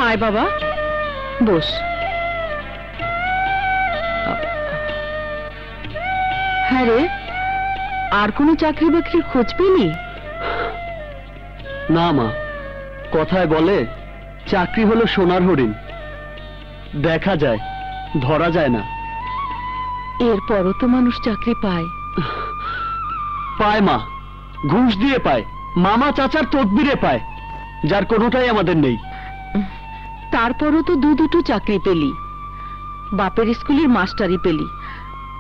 আয় বাবা, বস। হ্যাঁ রে, আর কোনো চাকরি বাকরির খোঁজ পেলি? না মা, কথায় বলে চাকরি হলো সোনার হরিণ, দেখা যায় ধরা যায় না। এরপরও তো মানুষ চাকরি পায়। পায় মা, ঘুষ দিয়ে পায়, মামা চাচার তদবিরে পায়, যার কোনোটাই আমাদের নেই। তারপরও তো দুটো চাকরি পেলি, বাপের স্কুলের মাস্টারি পেলি,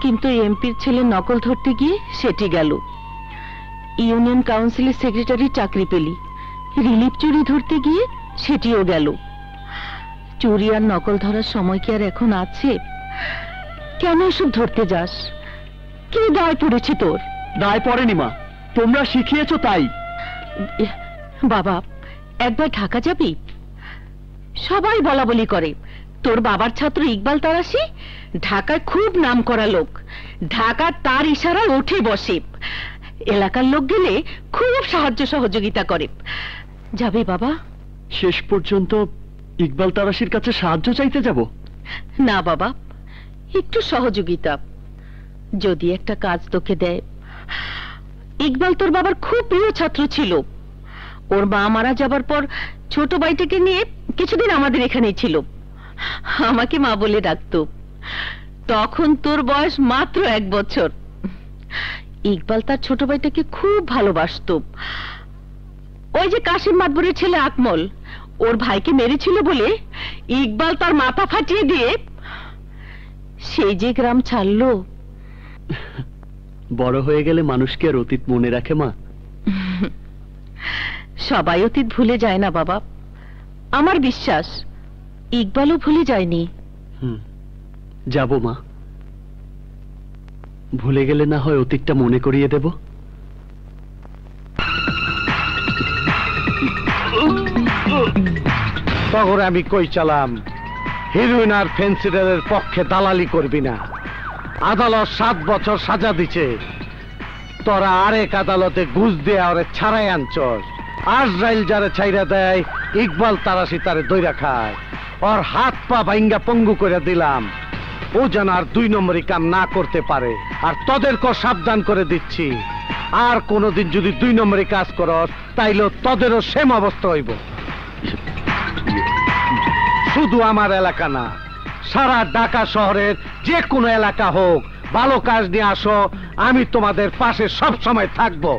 কিন্তু এমপির ছেলে নকল ধরতে গিয়ে সেটি গেল। ইউনিয়ন কাউন্সিলের সেক্রেটারি চাকরি পেলি, রিলিফ চুরি ধরতে গিয়ে সেটিও গেল। চুরি আর নকল ধরার সময় কি আর এখন আছে? কেন এসব ধরতে যাস? কি দায় পড়েছে তোর? দায় পড়েনি মা, তোমরা শিখিয়েছো তাই। বাবা, একবার ঢাকা যাবি? সবাই বলা বলি করে তোর বাবার ছাত্র ইকবাল তারাশি ঢাকায় খুব নাম করা লোক, ঢাকা তার ইশারায় উঠে বসে, এলাকার লোক গেলে খুব সাহায্য সহযোগিতা করে। যাবে বাবা? শেষ পর্যন্ত ইকবাল তারাশির কাছে সাহায্য চাইতে যাব? না বাবা, একটু সহযোগিতা যদি একটা কাজ তোকে দেয়। ইকবাল তোর বাবার খুব প্রিয় ছাত্র ছিল, ওর মা মারা যাবার পর ছোট ভাইটাকে নিয়ে কিছুদিন আমাদের এখানেই ছিল, আমাকে মা বলে ডাকতো। তখন তোর বয়স মাত্র 1 বছর। ইকবাল তার ছোট ভাইটাকে খুব ভালোবাসতো। ওই যে কাশিম মাতবরের ছেলে আকমল, ওর ভাইকে মেরেছিল বলে ইকবাল তার মাথা ফাটিয়ে দিয়ে সেই যে গ্রাম ছাড়লো। বড় হয়ে গেলে মানুষকে আর অতীত মনে রাখে মা? সবাই অতীত ভুলে যায় না বাবা, আমার বিশ্বাস ইকবালও ভুলে যায়নি। যাব মা, ভুলে গেলে না হয় অতীতটা মনে করিয়ে দেব। তখন আমি কই চালাম হিরোইন আর ফেন্সিডারের পক্ষে দালালি করবি না। আদালত 7 বছর সাজা দিছে, তোরা আরেক আদালতে ঘুষ দিয়ে ওরে ছাড়াই আনছস। আজরাইল যারে ছাইরা দেয়, ইকবাল তারাশি তারে দইরা খায়। ওর হাত পা ভাঙ্গা পঙ্গু করে দিলাম, ও যেন আর 2 নম্বরই কাম না করতে পারে। আর তোদেরকে সাবধান করে দিচ্ছি, আর কোনোদিন যদি 2 নম্বরই কাজ করস তাইলে তোদেরও সেম অবস্থা হইব। শুধু আমার এলাকা না, সারা ঢাকা শহরের যে কোনো এলাকা হোক, ভালো কাজ নিয়ে আসো, আমি তোমাদের পাশে সব সময় থাকবো।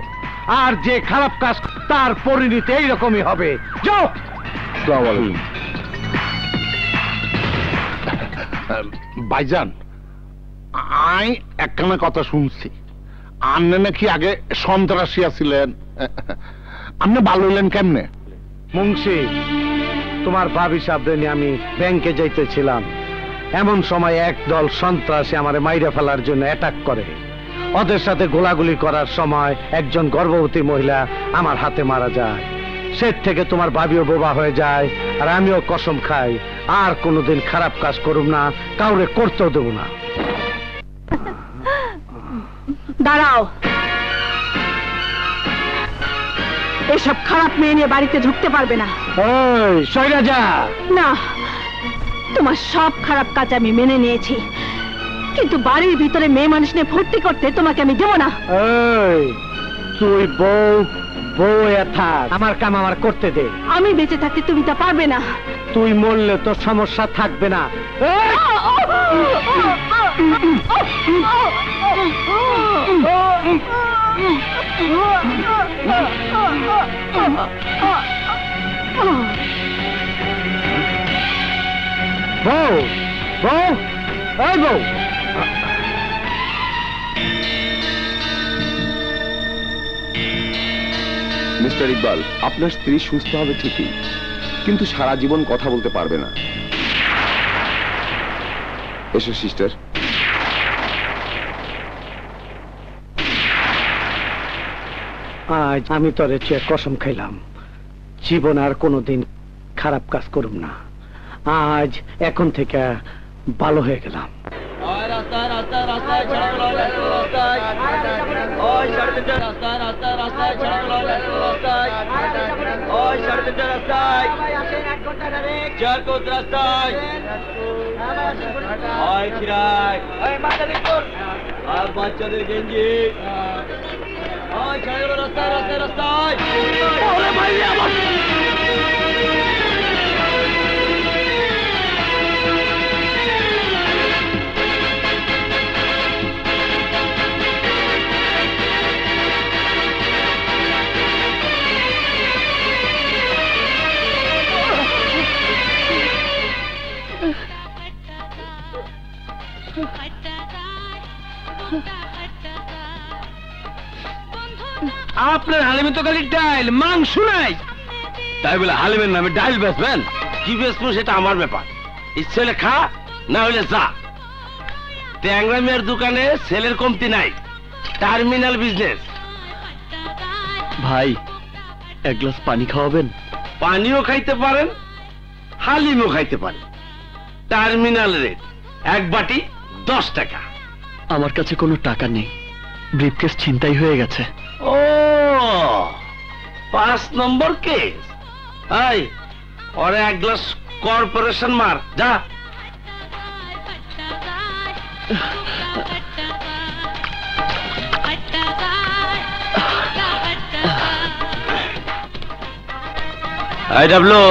আর যে খারাপ কাজ তার পরিণতি এইরকমই হবে। যাও। ভাইজান, আমি একখানা কথা শুনছি, আপনি নাকি আগে সন্ত্রাসী আছিলেন, আপনি ভালো হইলেন কেমনে? মুন্সি, তোমার ভাবি সাহেব নিয়ে আমি ব্যাংকে যাইতেছিলাম, এমন সময় একদল সন্ত্রাসী আমারে মাইরা ফেলার জন্য অ্যাটাক করে। ওদের সাথে গোলাগুলি করার সময় একজন গর্ভবতী মহিলা আমার হাতে মারা যায়। সে থেকে তোমার ভাবিও বোবা হয়ে যায়, আর আমিও কসম খাই আর কোনোদিন খারাপ কাজ করুম না, কাউরে করতেও দেব না। দাঁড়াও, এসব খারাপ মেয়ে নিয়ে বাড়িতে ঢুকতে পারবে না। ওই সইরা যা। না, তোমার সব খারাপ কাজ আমি মেনে নিয়েছি, কিন্তু বাড়ির ভিতরে মেয়ে মানুষ নিয়ে ভর্তি করতে তোমাকে আমি দেব না। ওই তুই বউ বউ থাক, আমার কাম আমার করতে দে। আমি বেঁচে থাকতে তুমি তা পারবে না। তুই মরলে তোর সমস্যা থাকবে না। বউ বউ এই বউ, মিস্টার ইকবাল, আপনার স্ত্রী সুস্থ হবে ঠিকই, কিন্তু সারা জীবন কথা বলতে পারবে না। এসো সিস্টার। আজ আমি তোরে চেয়ে কসম খাইলাম, জীবন আর কোনোদিন খারাপ কাজ করুম না। আজ এখন থেকে ভালো হয়ে গেলাম। বাচ্চাদের গেঞ্জি রাস্তায় রাস্তায় রাস্তায় আপনার হালিমে তো খালি ডাইল মাংস নাই, তাই বলে হালিমের নামে ডাইল বেচবেন? কি বেচবো সেটা আমার ব্যাপার, ইচ্ছে হলে খা, না হলে যা। ট্যাংরা মেয়ের দোকানে সেলের কমতি নাই, টার্মিনাল বিজনেস। ভাই এক গ্লাস পানি খাওয়াবেন? পানিও খাইতে পারেন, হালিমও খাইতে পারেন। টার্মিনাল রেট, এক বাটি 10 টাকা। আমার কাছে কোনো টাকা নেই, ব্রিফকেস ছিনতাই হয়ে গেছে। ও 5 নম্বর কেস। এই ওরে এক গ্লাস কর্পোরেশন মার, যা। এই ডাবলু,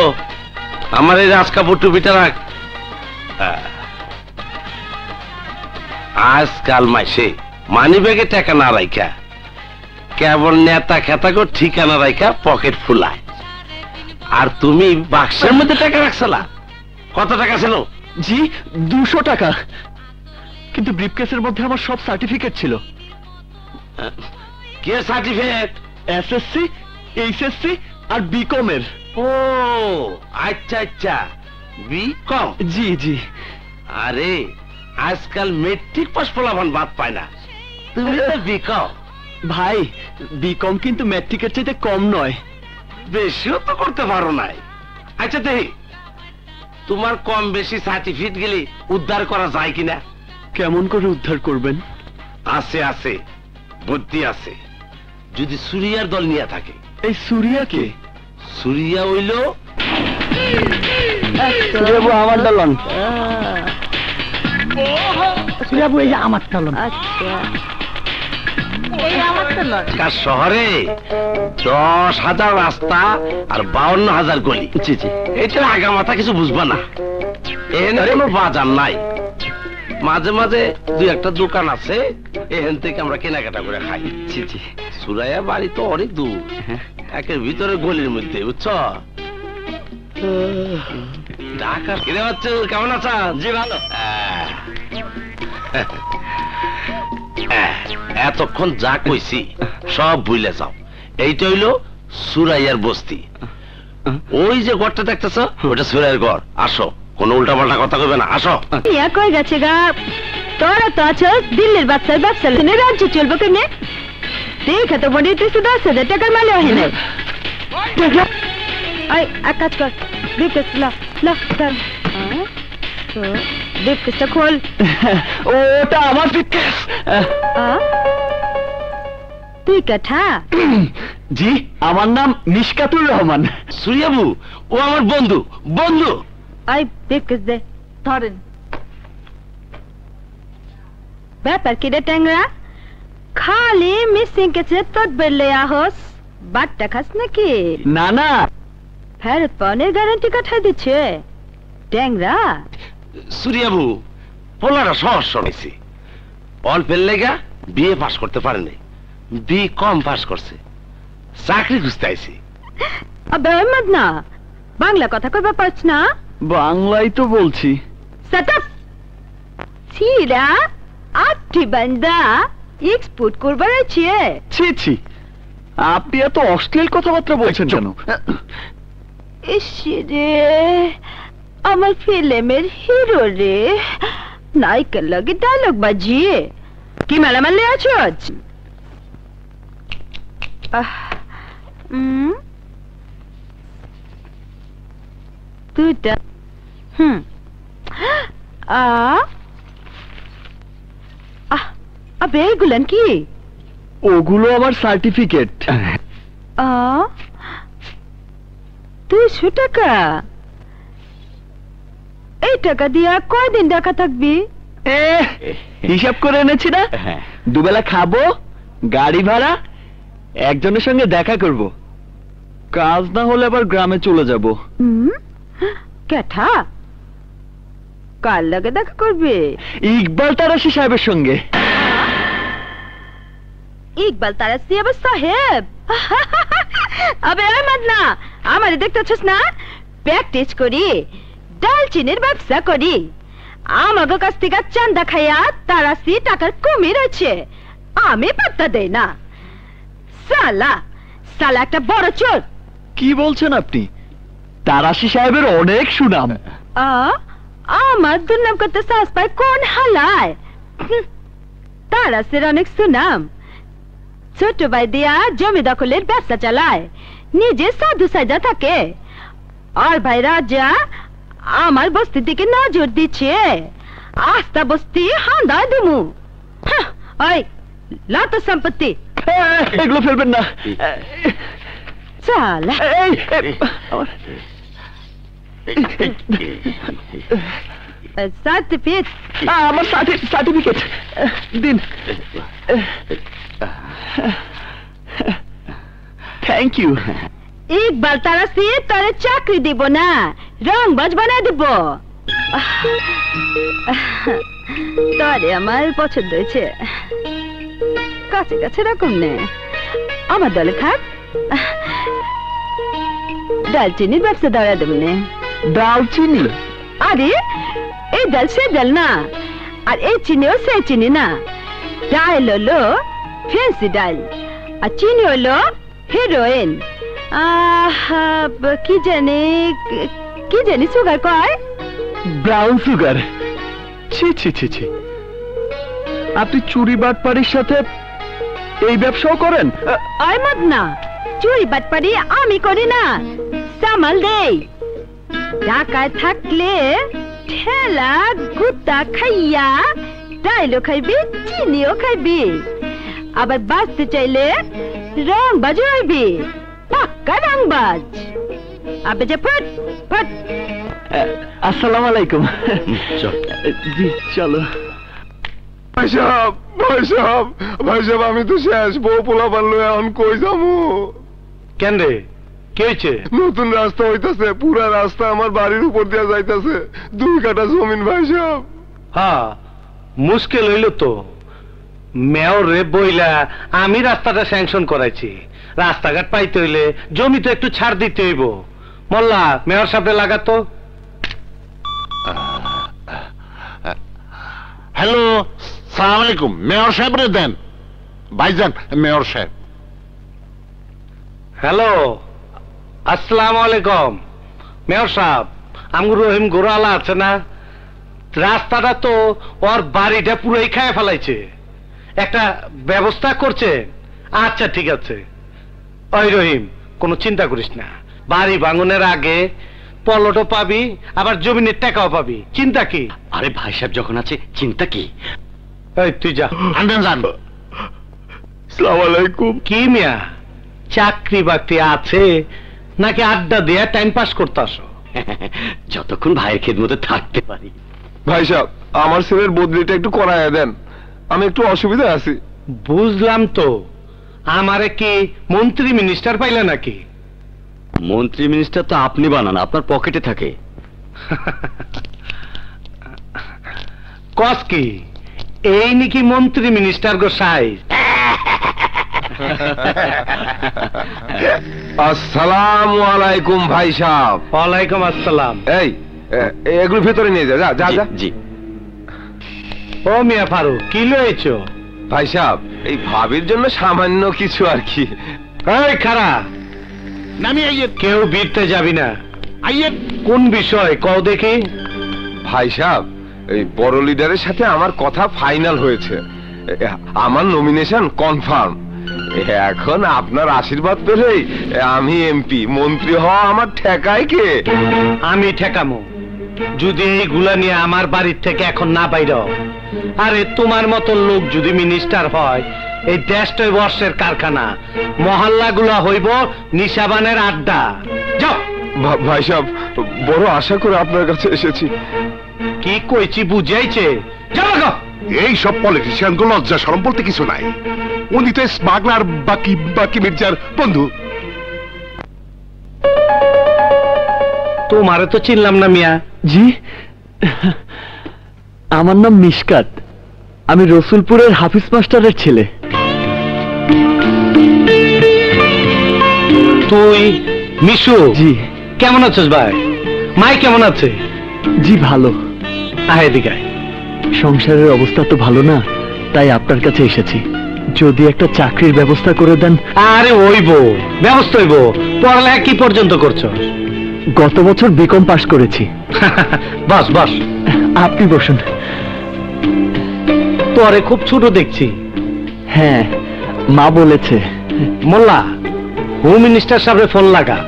আমার এই রাজ কাপড় টুপিটা রাখ। আজকাল মাসে মানি ব্যাগে টাকা না রাখা, কেবল নেতা খেতাকে ঠিকানা রাখা পকেট ফুলায়। আর তুমি বাক্সের মধ্যে টাকা রাখছিলা? কত টাকা ছিল? জি 200 টাকা, কিন্তু ব্রিফকেসের মধ্যে আমার সব সার্টিফিকেট ছিল। কে সার্টিফিকেট? এসএসসি, এইচএসসি আর বিকম এর। ও আচ্ছা আচ্ছা, বিকম। জি জি। আরে আজকাল মেট্রিক পাস ফলাফল বাদ পায় না, তুমি তো বিকম। ভাই বিকম কিন্তু ম্যাট্রিকের চাইতে কম নয়। বেশিও তো করতে পারো নাই। আচ্ছা দেখি তোমার কম বেশি সার্টিফিকেট গেলে উদ্ধার করা যায় কিনা। কেমন করে উদ্ধার করবেন? আছে আছে, বুদ্ধি আছে। যদি সুরিয়ার দল নিয়ে থাকে। এই সুরিয়াকে? সুরিয়া হইল আমার দলন। সুরিয়াবু এই যে আমার দলন। আচ্ছা এই আমার দলন। শহরে 10,000 রাস্তা আর 52,000 গলি। জি জি। এটার আগা মাথা কিছু বুঝবা না। এখানে কোনো বাজার নাই, মাঝে মাঝে 2-1টা দোকান আছে, এখান থেকে আমরা কেনাকাটা করে খাই। জি জি। সুরাইয়া বাড়ি তো অনেক দূর, একের ভিতরে গলির মধ্যে, বুঝছ? ঢাকা কিনে হচ্ছে। কেমন আছ? জি ভালো। এতক্ষণ যা কইছি সব ভুলে যাও। এইটা হইলো সুরাইয়ার বস্তি। ওই যে ঘরটা দেখতেছ, ওটা সুরাইয়ার ঘর। আসো, কোন উল্টা পাল্টা কথা কইবে না, আসো। ইয়া কই গেছে গা? তোরা তো আছো দিল্লির বাচ্চার ব্যবসা, রাজ্য চলবো কেনে? দেখে তো মনে হইতেছে 10,000 টাকার মালে হয় না। এই এক কাজ কর, ব্রিফকেস লা লা দাঁড়া। ব্রিফকেসটা খোল। ওটা আমার ব্রিফকেস। তুই কাঠা? জি, আমার নাম মিশকাতুর রহমান। সুরিয়াবু, ও আমার বন্ধু। বন্ধু এই ব্রিফকেস দে, ধরেন। ব্যাপার কি রে ট্যাংরা? খালি মিসিং কেছে তোর বেলে আহস, বাট্টা খাস নাকি? না না, ফেরত পাওয়ার গ্যারান্টি কাঠাই দিচ্ছে ট্যাংরা। সুরিয়াবু, পোলারা সহজ শোনাইছি। অল্পের লেগা বিএ পাস করতে পারেনি, বিকম পাস করছে, চাকরি খুঁজতে আইছি। আবে ওইমাদ না, বাংলা কথা কইবা পারছ না? বাংলাই তো বলছি। সেটআপ সিরা আটটি বান্দা এক্সপোর্ট করবার আছে। ছি ছি, আপনি এত অশ্লীল কথাবার্তা বলছেন কেন? ইসরে, আমার ফিল্মের হিরো রে, নায়িকার লাগে ডায়লগ বাজিয়ে কি মালামাল আছো আজ? আবে এগুলান কি? ওগুলো আমার সার্টিফিকেট। 200 টাকা? এই টাকা দিয়া কয়দিন ঢাকা থাকবি? হিসাব করে এনেছি না, দুবেলা খাবো, গাড়ি ভাড়া, একজনের সঙ্গে দেখা করব, কাজ না হলে আবার গ্রামে চলে যাব। কেঠা কার লাগে দেখা করবে? ইকবাল তারাশি সাহেবের সঙ্গে। ইকবাল তারাশি আবার সাহেব? আবে আহমদ না, আমারে দেখতেছস না, প্র্যাকটিস করি, ডালচিনির ব্যবসা করি, আমাকে কাছ থেকে চান্দা খাইয়া তারাশি টাকার কুমির আছে, আমি পাত্তা দেই না। সালা সালা একটা বড় চোর। কি বলছেন আপনি? তারাশি সাহেবের অনেক সুনাম। আমার দুর্নাম করতে সাহস পায় কোন হালায়? তারাশের অনেক সুনাম, ছোট ভাই দিয়া জমি দখলের ব্যবসা চালায়, নিজে সাধু সাজা থাকে, আর ভাই রাজা আমার বস্তির দিকে নজর দিচ্ছে, আস্তা বস্তি হান্দা দিমু। ওই লাত সম্পত্তি এগুলো ফেলবেন না। চালা সার্টিফিকেট, আমার সার্টিফিকেট দিন। Thank you. ইকবাল তারাশি তোরে চাকরি দিব না, রংবাজ বানাই দিব। তোরে আমার পছন্দ হয়েছে, কাছে কাছে রাখুন নে, আমার দলে থাক, ডালচিনির ব্যবসা দাঁড়া দেব নে। দালচিনি? আরে এই ডাল সে ডাল না, আর এই চিনিও সে চিনি না। ডাল হলো ফ্যান্সি ডাল, আর চিনি হলো হিরোইন। কি জানি সুগার কয়, ব্রাউন সুগার। ছি ছি ছি ছি, আপনি চুরি বাটপাড়ির সাথে এই ব্যবসাও করেন? আহমদ না, চুরি বাটপাড়ি আমি করি না, সামাল দেই। ঢাকায় থাকলে ঠেলা গুতা খাইয়া ডাইলও খাইবি, চিনিও খাইবি, আবার বাঁচতে চাইলে রংবাজ হইবি, পাক্কা রংবাজ। আবে যে ফট ফট। আসসালামু আলাইকুম। জি চলো। ভাই সাহেব আমি তো শেষ, বউ পোলা পারলো, এখন কই যাবো? কেন রে, কি হয়েছে? নতুন রাস্তা হইতাছে, পুরা রাস্তা আমার বাড়ির উপর দিয়ে যাইতাছে, 2 কাঠা জমিন ভাই সাহেব। হ্যাঁ, মুশকিল হইল তো। মেয়র রে বইলা আমি রাস্তাটা স্যাংশন করাইছি, রাস্তাঘাট পাইতে হইলে জমি তো একটু ছাড় দিতে হইব। মোল্লা মেয়র সাহেব লাগাতো। হ্যালো, সালাম আলাইকুম, মেয়র সাহেব রে দেন। ভাইজান মেয়র সাহেব। হ্যালো, আসসালামু আলাইকুম মেয়র সাহেব। আমগুর রহিম গোরালা আছে না, রাস্তাটা তো ওর বাড়িটা পুরোই খায় ফেলাইছে, একটা ব্যবস্থা করছে। আচ্ছা ঠিক আছে। ওই রহিম, কোনো চিন্তা করিস না, বাড়ি ভাঙনের আগে পলটও পাবি, আবার জমিনের টাকাও পাবি, চিন্তা কি? আরে ভাই সাহেব যখন আছে চিন্তা কি? এই তুই যা। আনবেন যান। আসসালামু আলাইকুম। কি মিয়া, চাকরি বাকরি আছে নাকি আড্ডা দিয়ে টাইম পাস করতে আসো? যতক্ষণ ভাইয়ের খেদমতে থাকতে পারি। ভাই সাহেব আমার ছেলের বদলিটা একটু করাইয়া দেন, আমি একটু অসুবিধা আছি। বুঝলাম তো, আমারে কি মন্ত্রী মিনিস্টার পাইলে নাকি? মন্ত্রী মিনিস্টার তো আপনি বানান, আপনার পকেটে থাকে। কস কি এই নাকি মন্ত্রী মিনিস্টার গো সাইজ? আসসালামু আলাইকুম ভাই সাহেব। ওয়ালাইকুম আসসালাম। এই এগুলো ভেতরে নিয়ে যা, যা যা। জি ও মিয়া ফারুক, কি লয়েছো? ভাই সাহেব এই ভাবির জন্য সামান্য কিছু আর কি। এই খারা, নামি আইয়ে। কেউ বিরতে যাবি না। আইয়ে। কোন বিষয় কও দেখি। ভাই সাহেব এই বড় লিডারের সাথে আমার কথা ফাইনাল হয়েছে, আমার নমিনেশন কনফার্ম। এখন আপনার আশীর্বাদ পেলেই আমি এমপি, মন্ত্রী হওয়া আমার ঠেকায় কে? আমি ঠেকামো, যদি এইগুলা নিয়ে আমার বাড়ির থেকে এখন না বাইর। আরে তোমার মতন লোক যদি মিনিস্টার হয়, এই দেশটাই বর্ষের কারখানা, মহল্লাগুলো হইব নিশাবানের আড্ডা। যাও। ভাই সাহেব, বড় আশা করে আপনার কাছে এসেছি। কি কইছি বুঝাইছে? যাও গো। এই সব পলিটিশিয়ান গুলো লজ্জা শরম বলতে কিছু নাই। উনি তো স্মাগলার বাকি মির্জার বন্ধু। তোমারে তো চিনলাম না মিয়া। জি, আমার নাম মিশকাত। আমি রসুলপুরের হাফিজ মাস্টারের ছেলে। তুই মিশু? জি। কেমন আছিস ভাই? মাই কেমন আছে? জি ভালো। আয় এদিকে আয়। সংসারের অবস্থা তো ভালো না, তাই আপনার কাছে এসেছি। যদি একটা চাকরির ব্যবস্থা করে দেন। আরে হইব, ব্যবস্থা হইব। পড়ালেখা কি পর্যন্ত করছো? গত বছর বিকম পাশ করেছি। বস বস। আপনি বসুন। তোরে খুব ছোট দেখছি। হ্যাঁ, মা বলেছে। মোল্লা, হোম মিনিস্টার সাহেবের ফোন লাগা,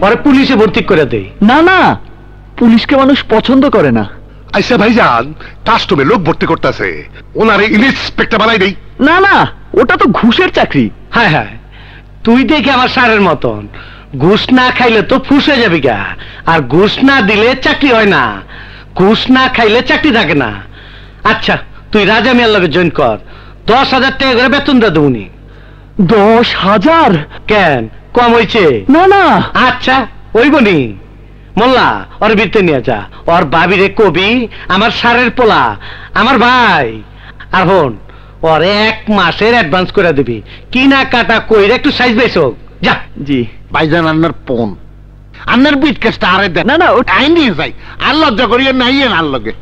ওরে পুলিশে ভর্তি করে দেই। না না, পুলিশকে মানুষ পছন্দ করে না। আইসা ভাইজান, কাস্টমে লোক ভর্তি করতেছে, ওনারে ইন্সপেক্টর বানাই দেই। না না, ওটা তো ঘুষের চাকরি। হ্যাঁ হ্যাঁ, তুই দেখি আমার সারের মতন। ঘুষ না খাইলে তো ফুসে যাবি গা, আর ঘুষ না দিলে চাকরি হয় না। ঘুষ না খাইলে চাকরি থাকে না। আচ্ছা, তুই রাজা মিয়ার লগে জয়েন কর, 10,000 টাকা করে বেতন দে দেবনি। 10,000? কেন, কম হয়েছে? না না। আচ্ছা, ওইবনি। মোল্লা, ওর বিতে নিয়ে যা। ওর বাবিরে কবি আমার সারের পোলা, আমার ভাই। আর হন, ওর 1 মাসের অ্যাডভান্স করে দিবি। কিনা কাটা কইরে একটু সাইজ বেশ হোক। যা। জি। ভাইজান আন্নার ফোন, আন্নার বিট কেসটা আরে দেন। না না, আই নিয়ে যাই, আর লজ্জা করিয়ে নাইয়েন আর লগে।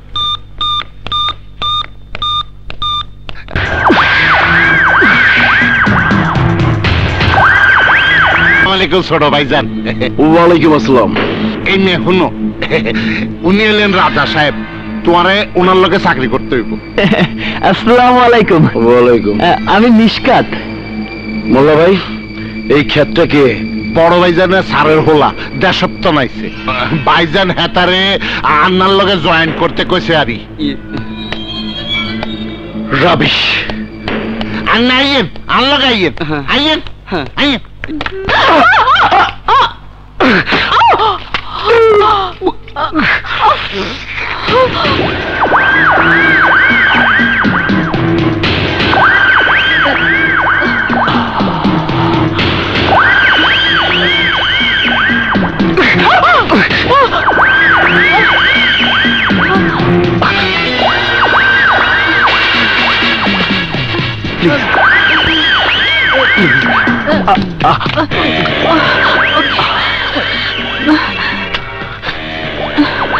ওয়ালাইকুম ছোট ভাইজান। ওয়ালাইকুম আসসালাম। এই নে শুনো, উনি এলেন রাজা সাহেব, তোমারে ওনার লগে চাকরি করতে হইব। আসসালামু আলাইকুম। ওয়ালাইকুম। আমি মিশকাত। মোল্লা ভাই, এই ক্ষেতটা কে? বড় ভাইজানের সারের হোলা, দেশপ্ত নাইছে। ভাইজান হেতারে আন্নার লগে জয়েন করতে কইছে আরি। Rubbish. Anna আইয়েন, আনলগে আইয়েন, আইয়েন, আইয়েন।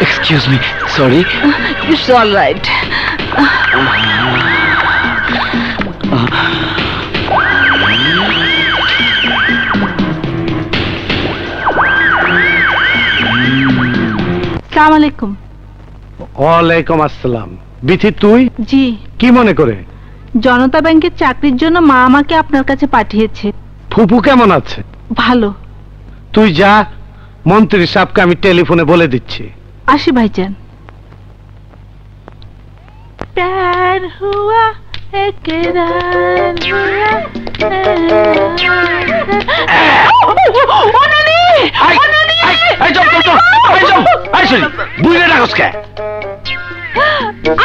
Excuse me, sorry. It's all right. সালাম আলাইকুম। ওয়ালাইকুম আসসালাম। বিথি, তুই জি, কি মনে করে? জনতা ব্যাংকের চাকরির জন্য মা আমাকে আপনার কাছে পাঠিয়েছে। ফুপু কেমন আছে? ভালো। তুই যা, মন্ত্রী সাহেবকে আমি টেলিফোনে বলে দিচ্ছি। আসি ভাইজান। প্যার হুয়া একরার হুয়া।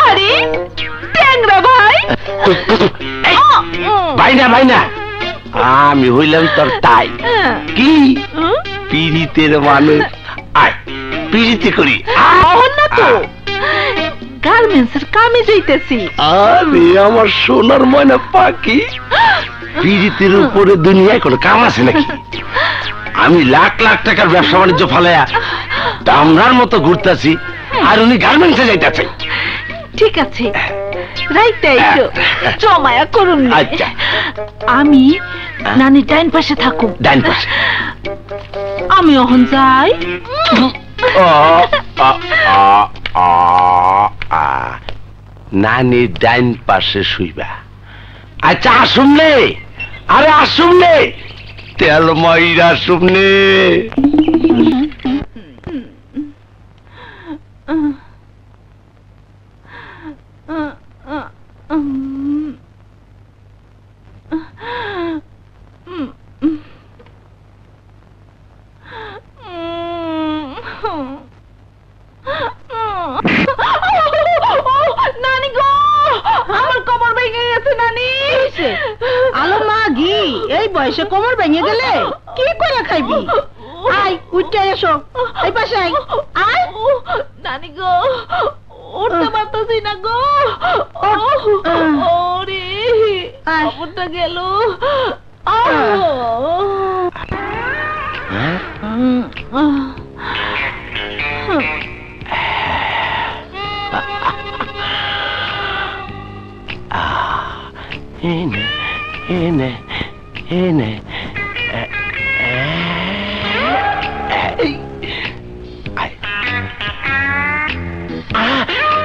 আরে ট্যাংরা ভাই। ভাইনা ভাইনা, আমি হইলাম তোর তাই। কি পিড়িতের মানুষ? আয় পিড়িতে করি না তো, গার্মেন্টসের কামে যাইতেছি। আরে আমার সোনার ময়না পাখি, পিড়িতের উপরে দুনিয়ায় কোনো কাম আছে নাকি? আমি লাখ লাখ টাকার ব্যবসা বাণিজ্য ফালাইয়া দামরার মতো ঘুরতেছি, আর উনি গার্মেন্টসে যাইতেছে। ঠিক আছে, রাইতে আইসো, জমায়া করুন। আচ্ছা, আমি নানির ডাইন পাশে থাকুম। ডাইন পাশে? আমি অহন যাই। নানি ডাইন পাশে শুইবা? আচ্ছা, আসুন নে। আরে আসুন নে, তেল ময়রা আসুন নে। নানি গো, আমার কোমর ভেঙে গেছে নানি। আলো মা ঘি, এই বয়সে কোমর ভেঙে গেলে কি করে খাইবি? আয় উঠে এসো, এই পাশে আয়। আয় নানি গো, উঠতে পারতেছি না গো। ওরে খবরটা গেল। এনে এনে এনে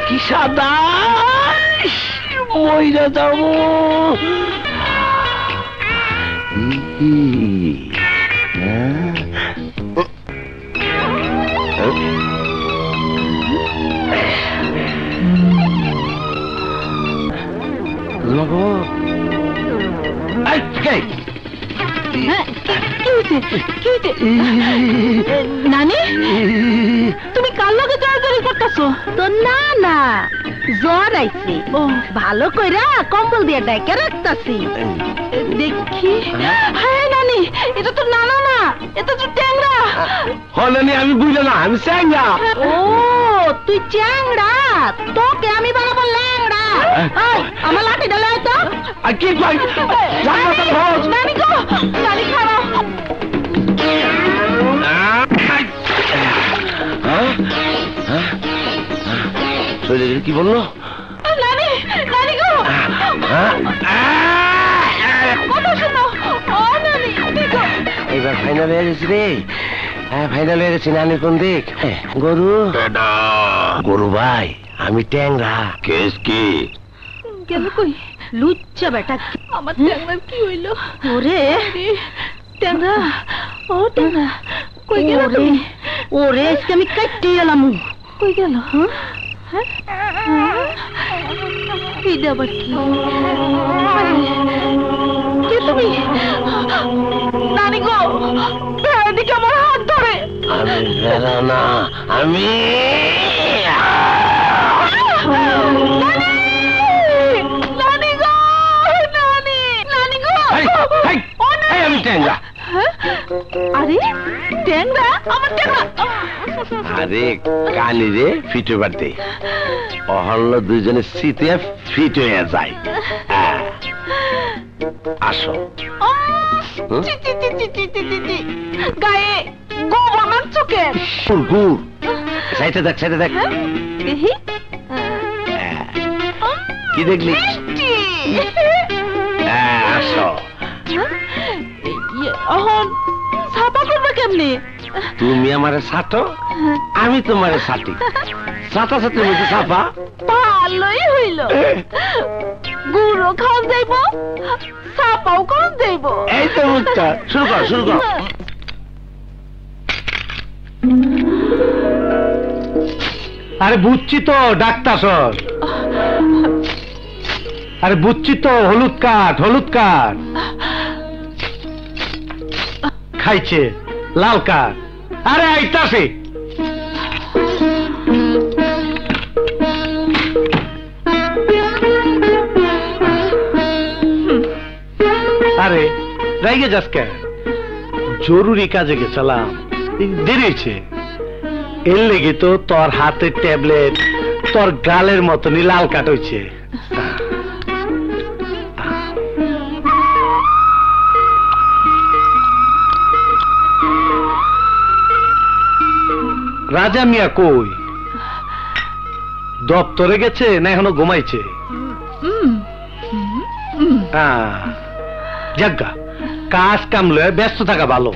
কি সাদা মইরা যাবো। নানি তুমি কার লগে জড়াজড়ি করতেছো? তো না না জ্বর আইছে, ভালো কইরা কম্বল দিয়ে ডাইকে রাখতাছি। দেখি, হ্যাঁ নানি এটা তো নানা না, এটা তো ট্যাংরা। হলানি আমি বুঝলাম না, আমি চ্যাংরা। ও তুই চ্যাংরা, তোকে আমি বানাবো ল্যাংড়া। আমার লাঠি ডালে তো আর কি কই নানি গো, নানি খারাপ। কি বললো? নানি নানি গো, কথা শোনো। ও নানি দেখো, এবার ফাইনাল হয়ে গেছি রে। হ্যাঁ ফাইনাল হয়ে গেছি। নানি কোন দিক? গরু গরু ভাই, আমি ট্যাংরা। কেস কি? কেন কই লুচ্চা বেটা, আমার ট্যাংরার কি হইলো? ওরে ট্যাংরা, ও ট্যাংরা কই গেল তুমি? ওরে আজকে আমি কাটতে গেলাম। কই গেল? এইটা আবার কি? কে তুমি? নানি গো, এদিকে আমার হাত ধরে। আমি বেড়া না, আমি নানি গো, নানি নানি গো, আমি ট্যাংরা। আরে ট্যাংরা, আমার ট্যাংরা। আরে কানি রে ফিটে বাড়তে অহল্য দুজনে শীতে ফিট হয়ে যায়। আসো। গায়ে গোবর মারছো কেন? গুড় সাইডে দেখ, সাইডে দেখ। কি দেখলি? আসো। ছাপা করবে কেমনি? তুমি আমারে ছাটো, আমি তোমারে ছাটি। ছাতা ছাতির মধ্যে ছাপা। ভালোই হইল, গুড়ও খাওয়া যাইব, ছাপাও খাওয়া যাইব। এই তো মুখটা। শুরু কর, শুরু কর। আরে বুঝছি তো ডাক্তার স্যার, আরে বুঝছি তো। হলুদ কাঠ, হলুদ কাঠ খাইছে, লাল কাঠ। আরে আইতাছে। আরে রাইগে যাস কেন? জরুরি কাজে গেছিলাম, দেরি হয়েছে। এর লেগে তো তোর হাতের ট্যাবলেট তোর গালের মতনই লাল কাট হয়েছে। রাজা মিয়া কই? দপ্তরে গেছে না এখনো ঘুমাইছে? যাজ্ঞা, কাজ কাম লয়ে ব্যস্ত থাকা ভালো।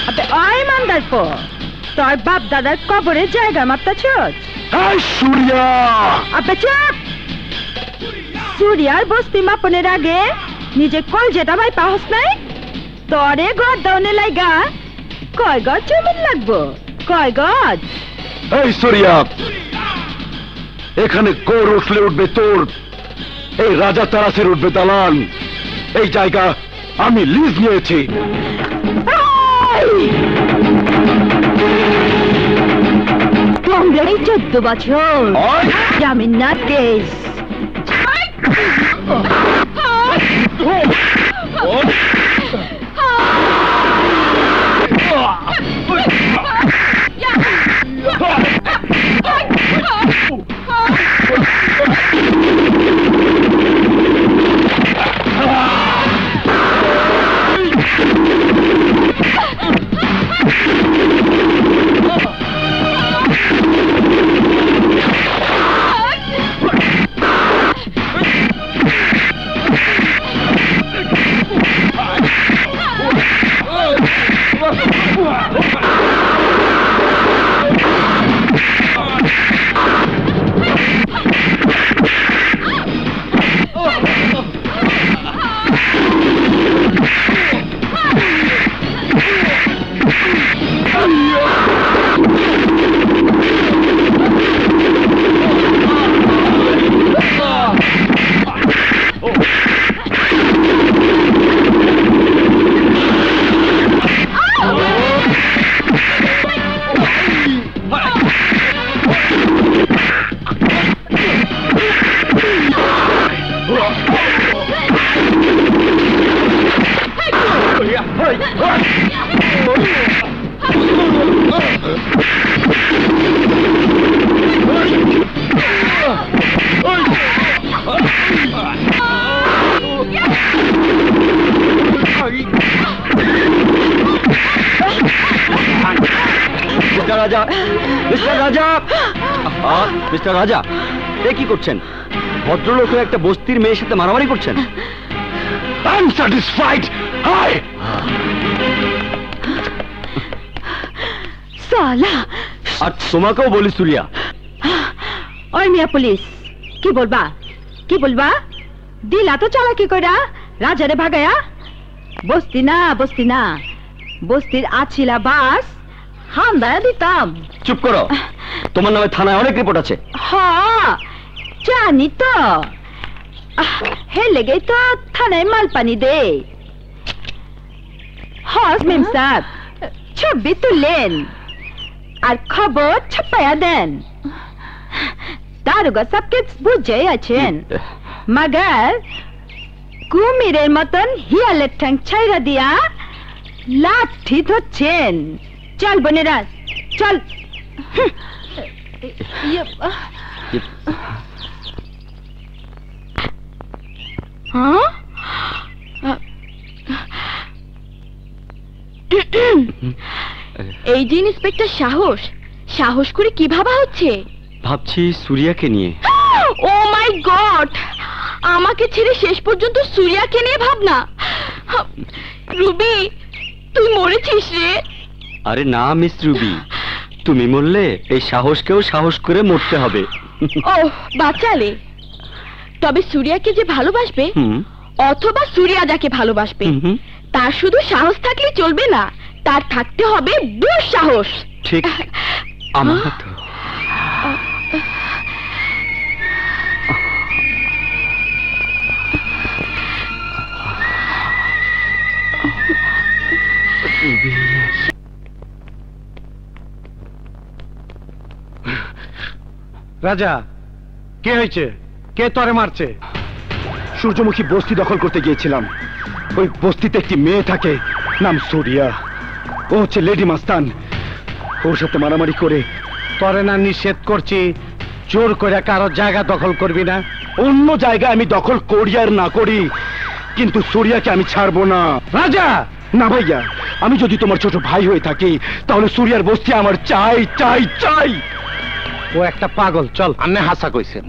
আবে ওই মান্দার পো তোর বাপ দাদার কবরে জায়গা মাপতাছস? এই সূর্যা, আবে চুপ! সূর্যার বস্তি মাপনের আগে নিজে কল যেটা ভাই পাহস নাই? তরে গদ দাউনে লাইগা কয় গজ জমিন লাগবো? কয় গজ? এই সূর্যা, এখানে গড় উঠলে উঠবে তোর, এই রাজা তারাসের উঠবে দালান। এই জায়গা আমি লিজ নিয়েছি। তোমরাই 14 বছর জামিন না কেস। মিস্টার রাজা, এ কি করছেন? ভদ্রলোক হয়ে একটা বস্তির মেয়ের সাথে মারামারি করছেন? সালা! আর তোমাকেও বলি সূর্যা। ওই মিয়া পুলিশ, কি বলবা? কি বলবা? দিলা তো চালাকি কইরা রাজারে ভাগায়া? বস্তি না, বস্তি না, বস্তির আছিলা বাস হামদায়া দিতাম। চুপ করো, তোমার নামে থানায় অনেক রিপোর্ট আছে। হ্যাঁ জানি তো, হে লেগেই তো থানায় মাল পানি দে। হস মেম সাহেব ছবি তুললেন আর খবর ছাপায়া দেন। দারোগা সবকে বুঝে আছেন, মগর কুমিরের মতন হিয়ালের ঠ্যাং ছাইরা দিয়া লাঠি ধরছেন। চল বোনেরা চল। এই যে ইন্সপেক্টর সাহস, সাহস করে কি ভাবা হচ্ছে? ভাবছি সূর্যাকে নিয়ে। ও মাই গড, আমাকে ছেড়ে শেষ পর্যন্ত সূর্যাকে নিয়ে ভাবনা? রুবি, তুই মরেছিস রে? আরে না মিস রুবি, তুমি মরলে এই সাহসকেও সাহস করে মরতে হবে। ও বাঁচালে, তবে সূর্যাকে যে ভালোবাসবে অথবা সূর্যা যাকে ভালোবাসবে তার শুধু সাহস থাকলে চলবে না, তার থাকতে হবে দুঃসাহস। ঠিক আমার তো। রাজা, কে হয়েছে? কে তরে মারছে? সূর্যমুখী বস্তি দখল করতে গিয়েছিলাম। ওই বস্তিতে একটি মেয়ে থাকে, নাম সূর্যা। ও হচ্ছে লেডি মাস্তান। ওর সাথে মারামারি করে। তরে না নিষেধ করছি জোর করে কারো জায়গা দখল করবি না। অন্য জায়গা আমি দখল করি আর না করি, কিন্তু সূর্যাকে আমি ছাড়বো না। রাজা! না ভাইয়া, আমি যদি তোমার ছোট ভাই হয়ে থাকি তাহলে সূর্যার বস্তি আমার চাই চাই চাই। ও একটা পাগল। চল। আন্নে হাসা কইছেন।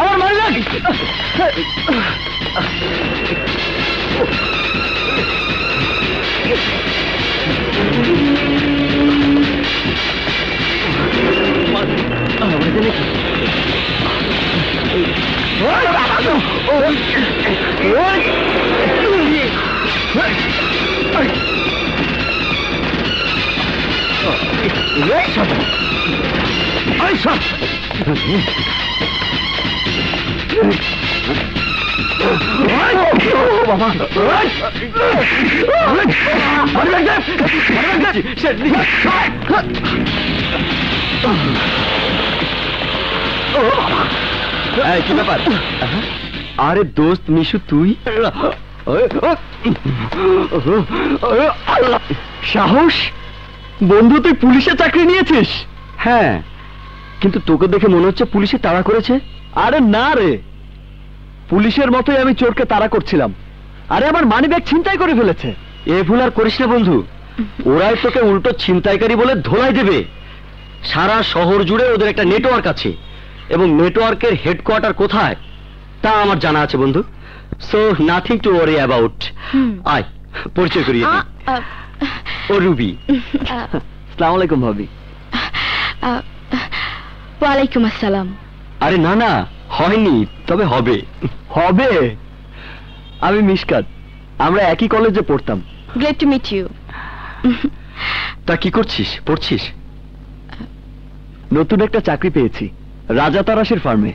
আমার মারলেন! কি ব্যাপার? আরে দোস্ত মিশু, তুই সাহস! বন্ধু, তুই পুলিশে চাকরি নিয়েছিস? হ্যাঁ, কিন্তু তোকে দেখে মনে হচ্ছে পুলিশে তাড়া করেছে। আরে না রে, পুলিশের মতোই আমি চোরকে তাড়া করছিলাম। আরে আমার মানিব্যাগ ছিনতাই করে ফেলেছে। এ ভুল আর করিস না বন্ধু, ওরাই তোকে উল্টো ছিনতাইকারী বলে ধোলাই দেবে। সারা শহর জুড়ে ওদের একটা নেটওয়ার্ক আছে, এবং নেটওয়ার্কের হেডকোয়ার্টার কোথায় তা আমার জানা আছে বন্ধু। So nothing to worry about. আয় পরিচয় করিয়ে দিই। ও রুবি। আসসালামু আলাইকুম ভাবি। ওয়ালাইকুম আসসালাম। আরে না না, হয়নি, তবে হবে। হবে? আমি মিশকাত, আমরা একই কলেজে পড়তাম। Glad to meet you. তা কি করছিস, পড়ছিস? নতুন একটা চাকরি পেয়েছি রাজা তারাশের ফার্মে।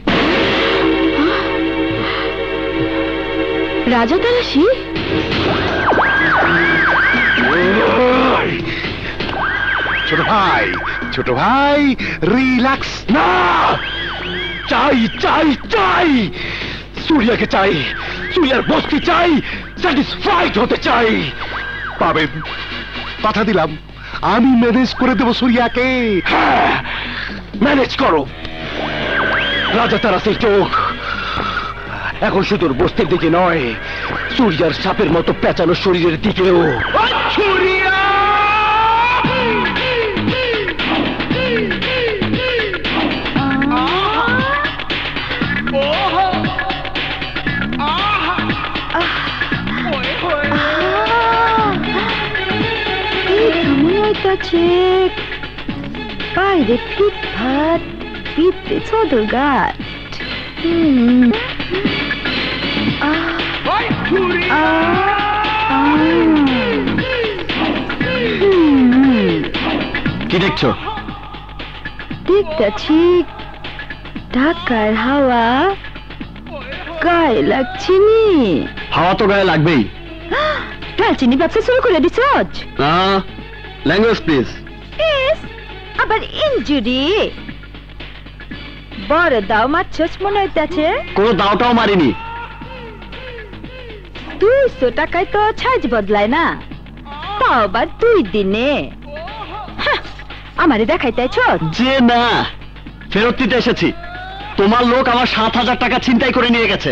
রাজা তারাশি? ছোট ভাই রিল্যাক্স। না, চাই চাই চাই, সূর্যাকে চাই, সূর্যার বস্তি চাই, স্যাটিসফাইড হতে চাই। পাবেন, কথা দিলাম, আমি ম্যানেজ করে দেব সূর্যাকে। হ্যাঁ, ম্যানেজ করো। রাজা তারাশের চোখ এখন শুধু বস্তির দিকে নয়, সূর্যার সাপের মতো পেঁচানো শরীরের দিকেও। বাইরে ফিট ভাত, পিঠে চদর গাছ। কি দেখছো? দেখতেছি ঢাকার হাওয়া গায়ে লাগছে নি। হাওয়া তো গায়ে লাগবেই। ডালচিনি ব্যবসা শুরু করে দিছ? Language please. আবার ইনজুরি? বড় দাও মারছস মনে হইতেছে। কোনো দাওটাও মারিনি। 200 টাকায় তো সাইজ বদলায় না, তাও আবার 2 দিনে। আমারে দেখাইতেছ যে? না, ফেরত দিতে এসেছি। তোমার লোক আমার 7,000 টাকা ছিনতাই করে নিয়ে গেছে।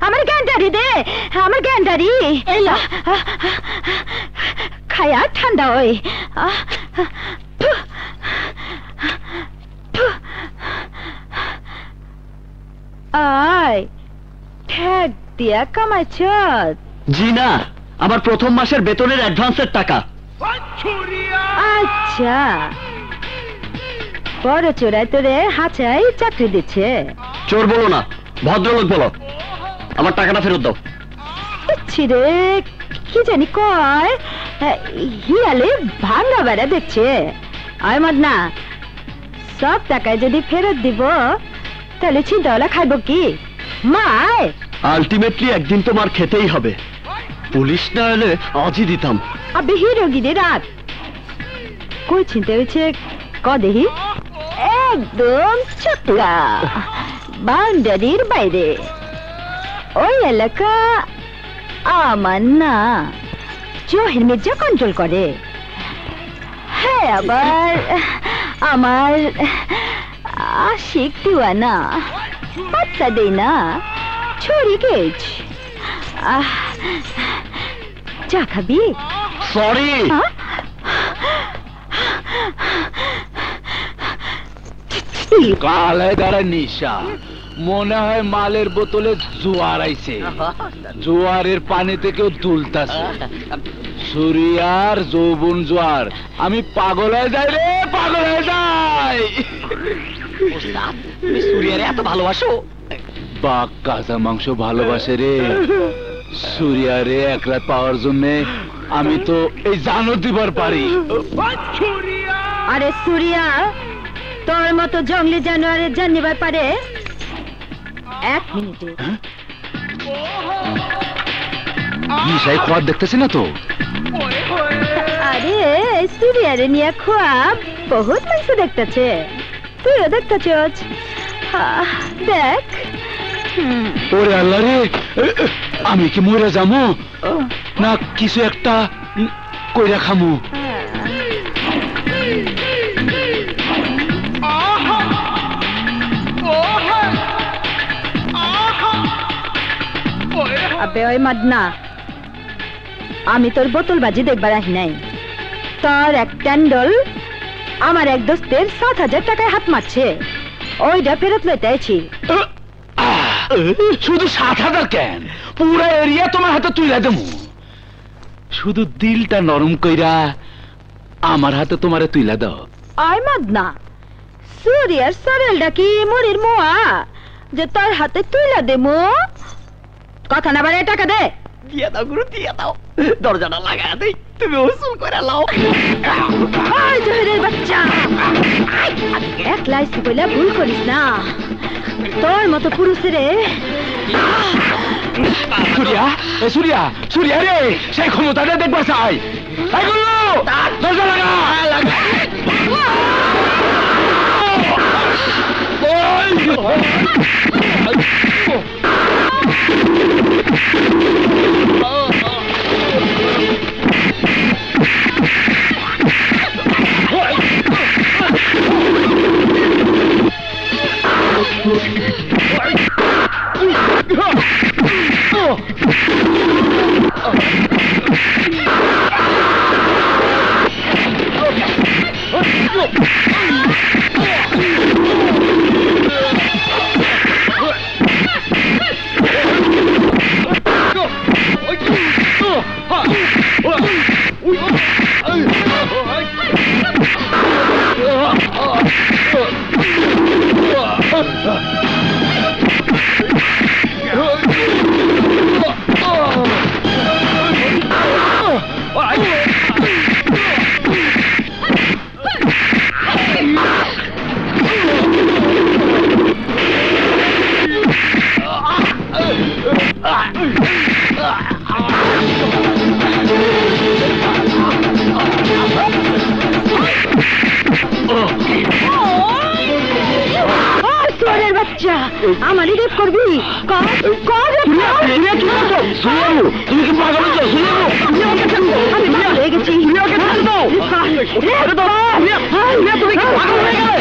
আমার গ্যান্ডারি দে, আমার গ্যান্ডারি খায়া ঠান্ডা ওই। আয় ঠেক দিয়া কামাইছ? জি না, আমার প্রথম মাসের বেতনের অ্যাডভান্সের টাকা। আচ্ছা, বড় চোরাই তোরে হাঁচাই চাকরি দিচ্ছে। চোর বলো না, ভদ্রলোক বলো। আমার টাকাটা ফেরত দাও। রে কি জানি কয়, হিয়ালে ভাঙ্গা বেড়া দেখছে। আয় মদনা, সব টাকায় যদি ফেরত দিব তাহলে চিন্তাওয়ালা খাইব কি? মায় আলটিমেটলি একদিন তো মার খেতেই হবে। পুলিশ না এলে আজই দিতাম। আবে হিরোগিরি রাত কই চিনতে হয়েছে ক দেহি? একদম চুপলা, বাউন্ডারির বাইরে। ওই এলাকা আমার না, জহির মির্জা কন্ট্রোল করে। হ্যাঁ, আবার আমার আশিক দিওয়ানা বাচ্চা দেই না ছড়ি গেছ চা খাবি? সরি, কালে দাঁড়ায় নিশা, মনে হয় মালের বোতলে জোয়ার আইছে, জোয়ারের পানিতে কেউ দুলতাছে। সুরিয়ার যৌবন জোয়ার, আমি পাগল হয়ে যাই রে, পাগল হয়ে যাই। সুরিয়ারে এত ভালোবাসো? বাঘ কাঁচা মাংস ভালোবাসে রে। সুরিয়ারে এক রাত পাওয়ার জন্য আমি তো এই জানো দিবার পারি। আরে সুরিয়া তোর মতো জঙ্গলি জানোয়ারের জান নিবার পারে 1 মিনিটে। নিশাই খোয়ার দেখতেছি না তো? আরে সুরিয়ারে নিয়ে খোয়াব বহুত মানুষ দেখতেছে, তুইও দেখতেছস। দেখ। ওরে আল্লাহ রে, আমি কি মরে যাবো না কিছু একটা কইরা খামু? আবে ওই মাদনা, আমি তোর বোতলবাজি দেখবার আহি নাই। তোর এক ট্যান্ডল আমার এক দোস্তের 7,000 টাকায় হাত মারছে, ওইটা ফেরত লইতে আইছি। শুধু 7,000 কেন, পুরো এরিয়া তোমার হাতে তুইলা দেবো। শুধু দিলটা নরম কইরা আমার হাতে তোমারে তুইলা দাও। আয় মাদনা, সুরিয়ার সরেলটা কি মরির মোয়া যে তোর হাতে তুইলা দেবো? কথা না বাড়ে টাকা দে। দিয়ে দাও গুরু, দিয়ে দাও, দরজাটা লাগায় দেই, তুমি উসুল করে লাও। আয় জহিরের বাচ্চা, একলা ইস্তি কইলা ভুল করিস না। তোর মতো পুরুষের সুরিয়া, সুরিয়া, সুরিয়া রে, সেই ক্ষমতাটা দেখবা চাই। দরজা লাগা। আমার রেপ করবি? তুমি কি পাগল হয়েছো? আমি পাগল হয়ে গেছি। তুমি কি পাগল হয়ে গেলে?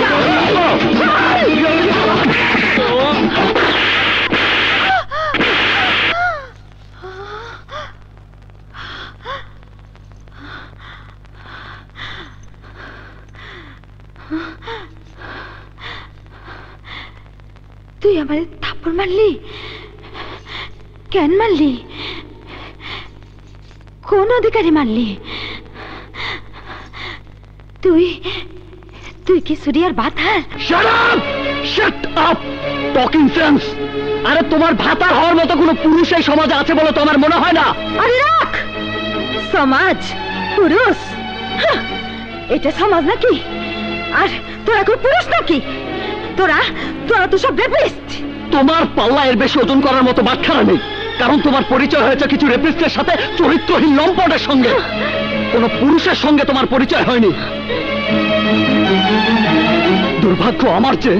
তুই আমার থাপ্পড় মারলি কেন? মারলি কোন অধিকারে মারলি? তুই তুই কি সুরিয়ার ভাতার? Shut up! Shut up! Talking sense! আরে তোমার ভাতার হওয়ার মতো কোনো পুরুষ এই সমাজে আছে বলে তোমার মনে হয় না? আরে রাখ! সমাজ পুরুষ, এটা সমাজ নাকি? আর তোরা কোন পুরুষ নাকি? তোরা তোরা তো সব রেপিস্ট। তোমার পাল্লা এর বেশি ওজন করার মতো বাটখারা নেই, কারণ তোমার পরিচয় হয়েছে কিছু রেপিস্টের সাথে, চরিত্রহীন লম্পটের সঙ্গে। কোনো পুরুষের সঙ্গে তোমার পরিচয় হয়নি। দুর্ভাগ্য আমার যে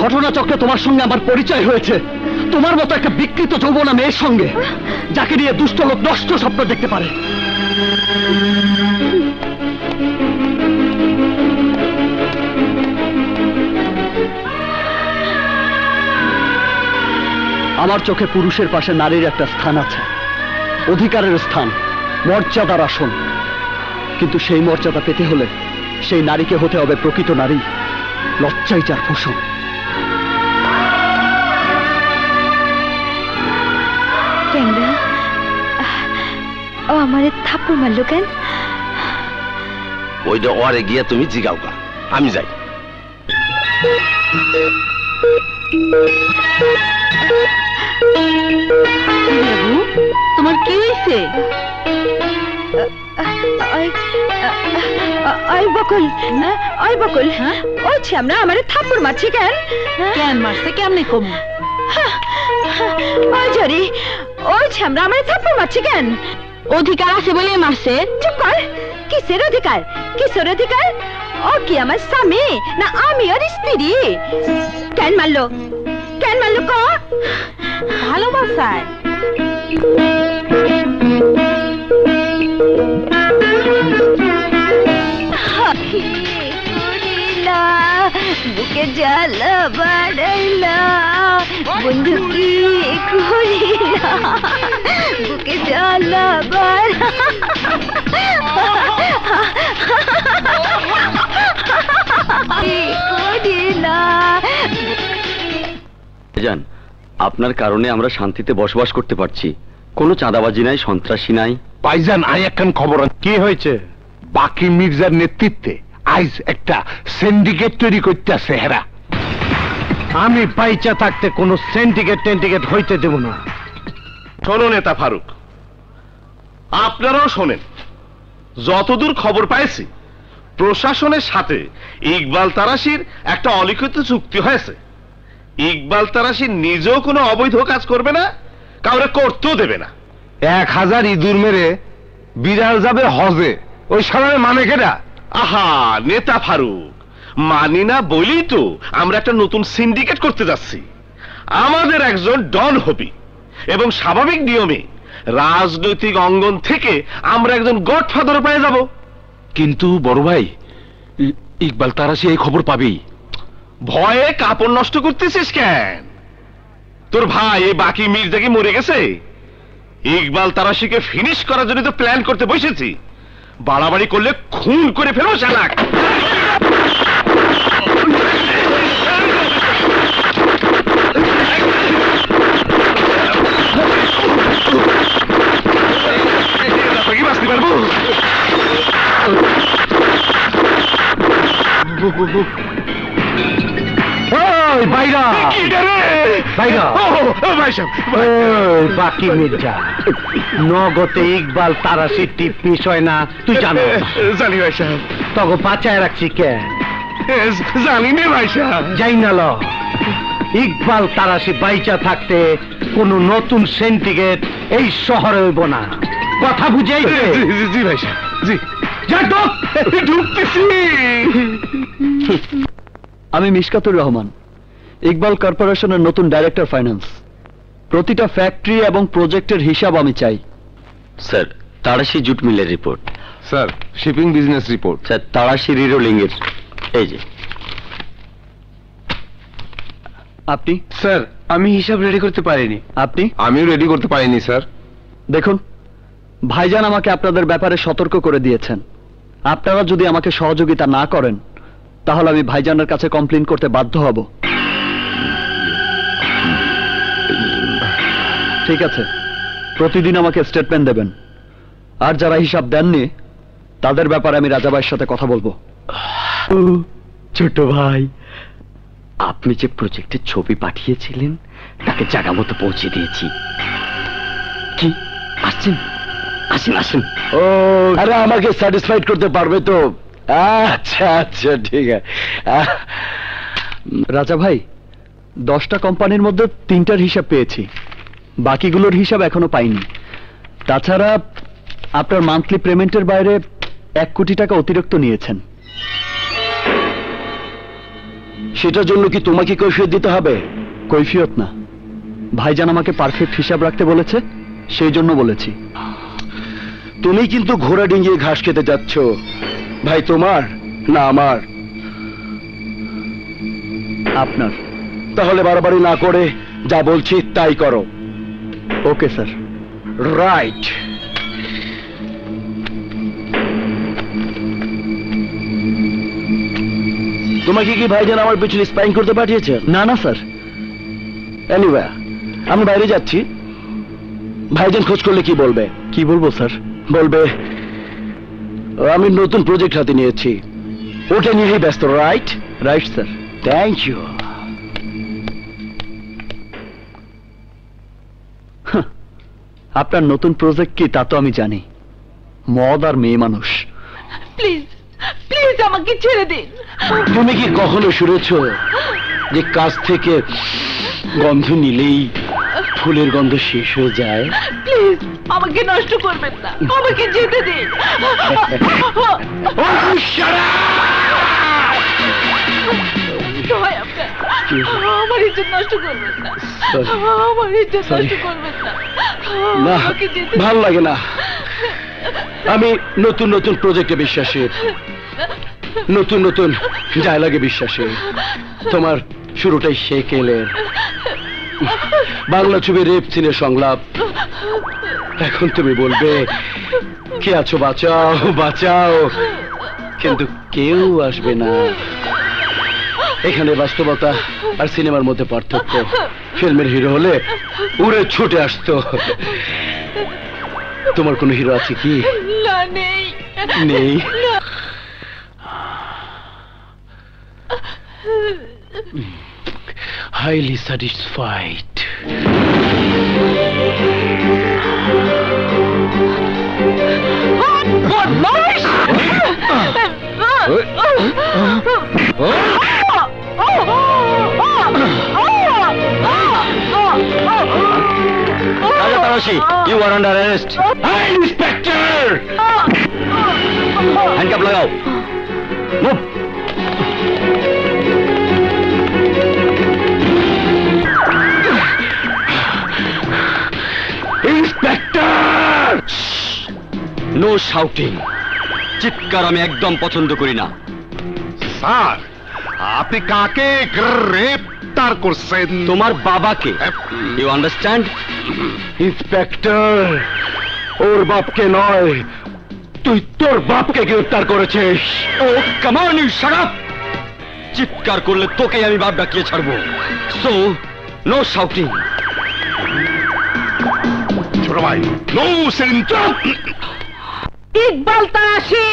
ঘটনাচক্রে তোমার সঙ্গে আমার পরিচয় হয়েছে তোমার মতো একটা বিকৃত যৌবনা মেয়ের সঙ্গে, যাকে নিয়ে দুষ্ট লোক নষ্ট স্বপ্ন দেখতে পারে। আমার চোখে পুরুষের পাশে নারীর একটা স্থান আছে, অধিকারের স্থান, মর্যাদার আসন। কিন্তু সেই মর্যাদা পেতে হলে সেই নারীকে হতে হবে প্রকৃত নারী, লজ্জাই যার পোষণ। ও আমারে থাপ্পড় মারলো কেন? ওইটা ওরে গিয়ে তুমি জিগাও গা, আমি যাই। তোমার কি হয়েছে? বকুল, ওই আমরা আমারে থাপ্পড় মারছি কেন? কেন মারছে? কেমনে কম? ওই জরি, ওই আমরা আমারে থাপ্পড় মারছি কেন? অধিকার আছে বলে মারছে। চুপ কর। কিসের অধিকার? কিসের অধিকার? ও কি আমার স্বামী না আমি ওর স্ত্রী? কেন মারলো? কেন মারলো ক? ভালোবাসায়। বুকে জ্বালা বাড়াইলা, বন্ধু কি করিলা? বুকে জ্বালা বাড়াইলা। জান, আপনার কারণে আমরা শান্তিতে বসবাস করতে পারছি, কোনো চাঁদাবাজি নাই, সন্ত্রাসী নাই। ভাইজান, আই একখান খবর। কি হয়েছে? বাকি মির্জার নেতৃত্বে আইজ একটা সিন্ডিকেট তৈরি করতেছে হেরা। আমি পাইচা থাকতে কোনো সিন্ডিকেট হইতে দেব না। শোনো নেতা ফারুক, আপনারাও শোনেন। যতদূর খবর পাইছি, প্রশাসনের সাথে ইকবাল তারাশির একটা অলিখিত চুক্তি হয়েছে। ইকবাল তারাশি নিজেও কোনো অবৈধ কাজ করবে না, কাউরে করতেও দেবে না। 1000 ইঁদুর মেরে বিড়াল যাবে হজে, ওই সালামে মানে কেডা? আহা নেতা ফারুক, মানি না বলেই তো আমরা একটা নতুন সিন্ডিকেট করতে যাচ্ছি। আমাদের একজন ডন হবি এবং স্বাভাবিক নিয়মে রাজনৈতিক অঙ্গন থেকে আমরা একজন গডফাদার পেয়ে যাব। কিন্তু বড় ভাই, ইকবাল তারাশি এই খবর পাবেই। ভয়ে কাপড় নষ্ট করতেছিস কেন? তোর ভাই এই বাকি মির্জা কি মরে গেছে? ইকবাল তারাশিকে ফিনিশ করার জন্য তো প্ল্যান করতে বসেছি। বাড়াবাড়ি করলে খুন করে ফেলো শালাক। কি বাঁচতে পারবো? বাকি মির্জা নগতে ইকবাল তারাশি টিপ মিস হয় না, তুই জানো? জানি ভাই সাহেব। তখন বাঁচায় রাখছি কেন? জানি না ভাই সাহেব। যাই না ল, ইকবাল তারাশি বাইচা থাকতে কোন নতুন সিন্ডিকেট এই শহরে হইব না। কথা বুঝাই? জি ভাই সাহেব, জি। ঢুকতেছি। আমি মিশকাতুর রহমান, ইকবাল কর্পোরেশনের নতুন ডাইরেক্টর ফাইন্যান্স। প্রতিটা ফ্যাক্টরি এবং প্রজেক্টের হিসাব আমি চাই। স্যার, তারাশি জুট মিলের report. Sir, shipping business report. Sir, Tarashi rerolling এর এই যে। আপনি? স্যার, আমি হিসাব রেডি করতে পারিনি। আপনি? আমিও রেডি করতে পারিনি স্যার। দেখুন, ভাইজান আমাকে আপনাদের ব্যাপারে সতর্ক করে দিয়েছেন। আপনারা যদি আমাকে সহযোগিতা না করেন তাহলে আমি ভাইজানের কাছে কমপ্লেইন করতে বাধ্য হব। ঠিক আছে, প্রতিদিন আমাকে স্টেটমেন্ট দেবেন। আর যারা হিসাব দেননি তাদের ব্যাপারে আমি রাজা ভাইয়ের সাথে কথা বলবো। ছোট ভাই, আপনি যে প্রজেক্টের ছবি পাঠিয়েছিলেন তাকে জায়গা মতো পৌঁছে দিয়েছি। কি আসছেন? আসেন আসেন। ও আরে, আমাকে স্যাটিসফাইড করতে পারবে তো? আচ্ছা আচ্ছা, ঠিক আছে। রাজা ভাই, 10টা কোম্পানির মধ্যে 3টার হিসাব পেয়েছি, বাকিগুলোর হিসাব এখনো পাইনি। তাছাড়া আপনার মান্থলি পেমেন্টের বাইরে 1 কোটি টাকা অতিরিক্ত নিয়েছেন। সেটার জন্য কি তোমাকে কৈফিয়ত দিতে হবে? কৈফিয়ত না, ভাইজান আমাকে পারফেক্ট হিসাব রাখতে বলেছে, সেই জন্য বলেছি। তুমি কিন্তু ঘোড়া ডিঙিয়ে ঘাস খেতে যাচ্ছ। ভাই তোমার না আমার? আপনার। তাহলে বাড়াবাড়ি না করে যা বলছি তাই করো। Okay sir. রাইট। তোমাকে কি ভাইজান আমার পিছনে স্পাইং করতে পাঠিয়েছে? না না স্যার। এনিওয়ে, আমি বাইরে যাচ্ছি। ভাইজান খোঁজ করলে কি বলবে? কি বলবো স্যার? বলবে আমি নতুন প্রজেক্ট হাতে নিয়েছি, ওটা নিয়েই ব্যস্ত। Right? Right sir. Thank you. আপনার নতুন প্রজেক্ট কি তা তো আমি জানি, মদ আর মেয়ে মানুষ। প্লিজ প্লিজ আমাকে ছেড়ে দিন। তুমি কি কখনো শুনেছ যে কাছ থেকে গন্ধ নিলেই ফুলের গন্ধ শেষ হয়ে যায়? প্লিজ আমাকে নষ্ট করবেন না, আমাকে যেতে দিন। দয়া আপনার, আমার ইজ্জত নষ্ট করবেন না, আমার ইজ্জত নষ্ট করবেন না। না, আমাকে যেতে ভাল লাগে না। আমি নতুন নতুন প্রজেক্টে বিশ্বাসী, নতুন নতুন ডায়লগে বিশ্বাসী। তোমার শুরুটাই সেকেলের বাংলা ছবি রেপ সিনের সংলাপ। এখন তুমি বলবে কে আছো বাঁচাও বাঁচাও, কিন্তু কেউ আসবে না। এখানে বাস্তবতা আর সিনেমার মধ্যে পার্থক্য। ফিল্মের হিরো হলে উড়ে ছুটে আসতো। তোমার কোনো হিরো আছে কি? না, নেই নেই। Highly satisfied. You are under arrest. Hey, Inspector! Handcuff लगाओ. Move. Inspector! No shouting. চিৎকার আমি একদম পছন্দ করি না। স্যার, আপনি কাকে গ্রেপ্তার করছেন? তোমার বাবাকে। You understand? ইন্সপেক্টর, ওর বাপকে নয়, তুই তোর বাপকে গ্রেফতার করেছিস। Oh come on, you shut up. চিৎকার করলে তোকেই আমি বাপ ডাকিয়ে ছাড়বো। So no shouting. ছোট ভাই, নো সেন্টার। ইকবাল তারাশি,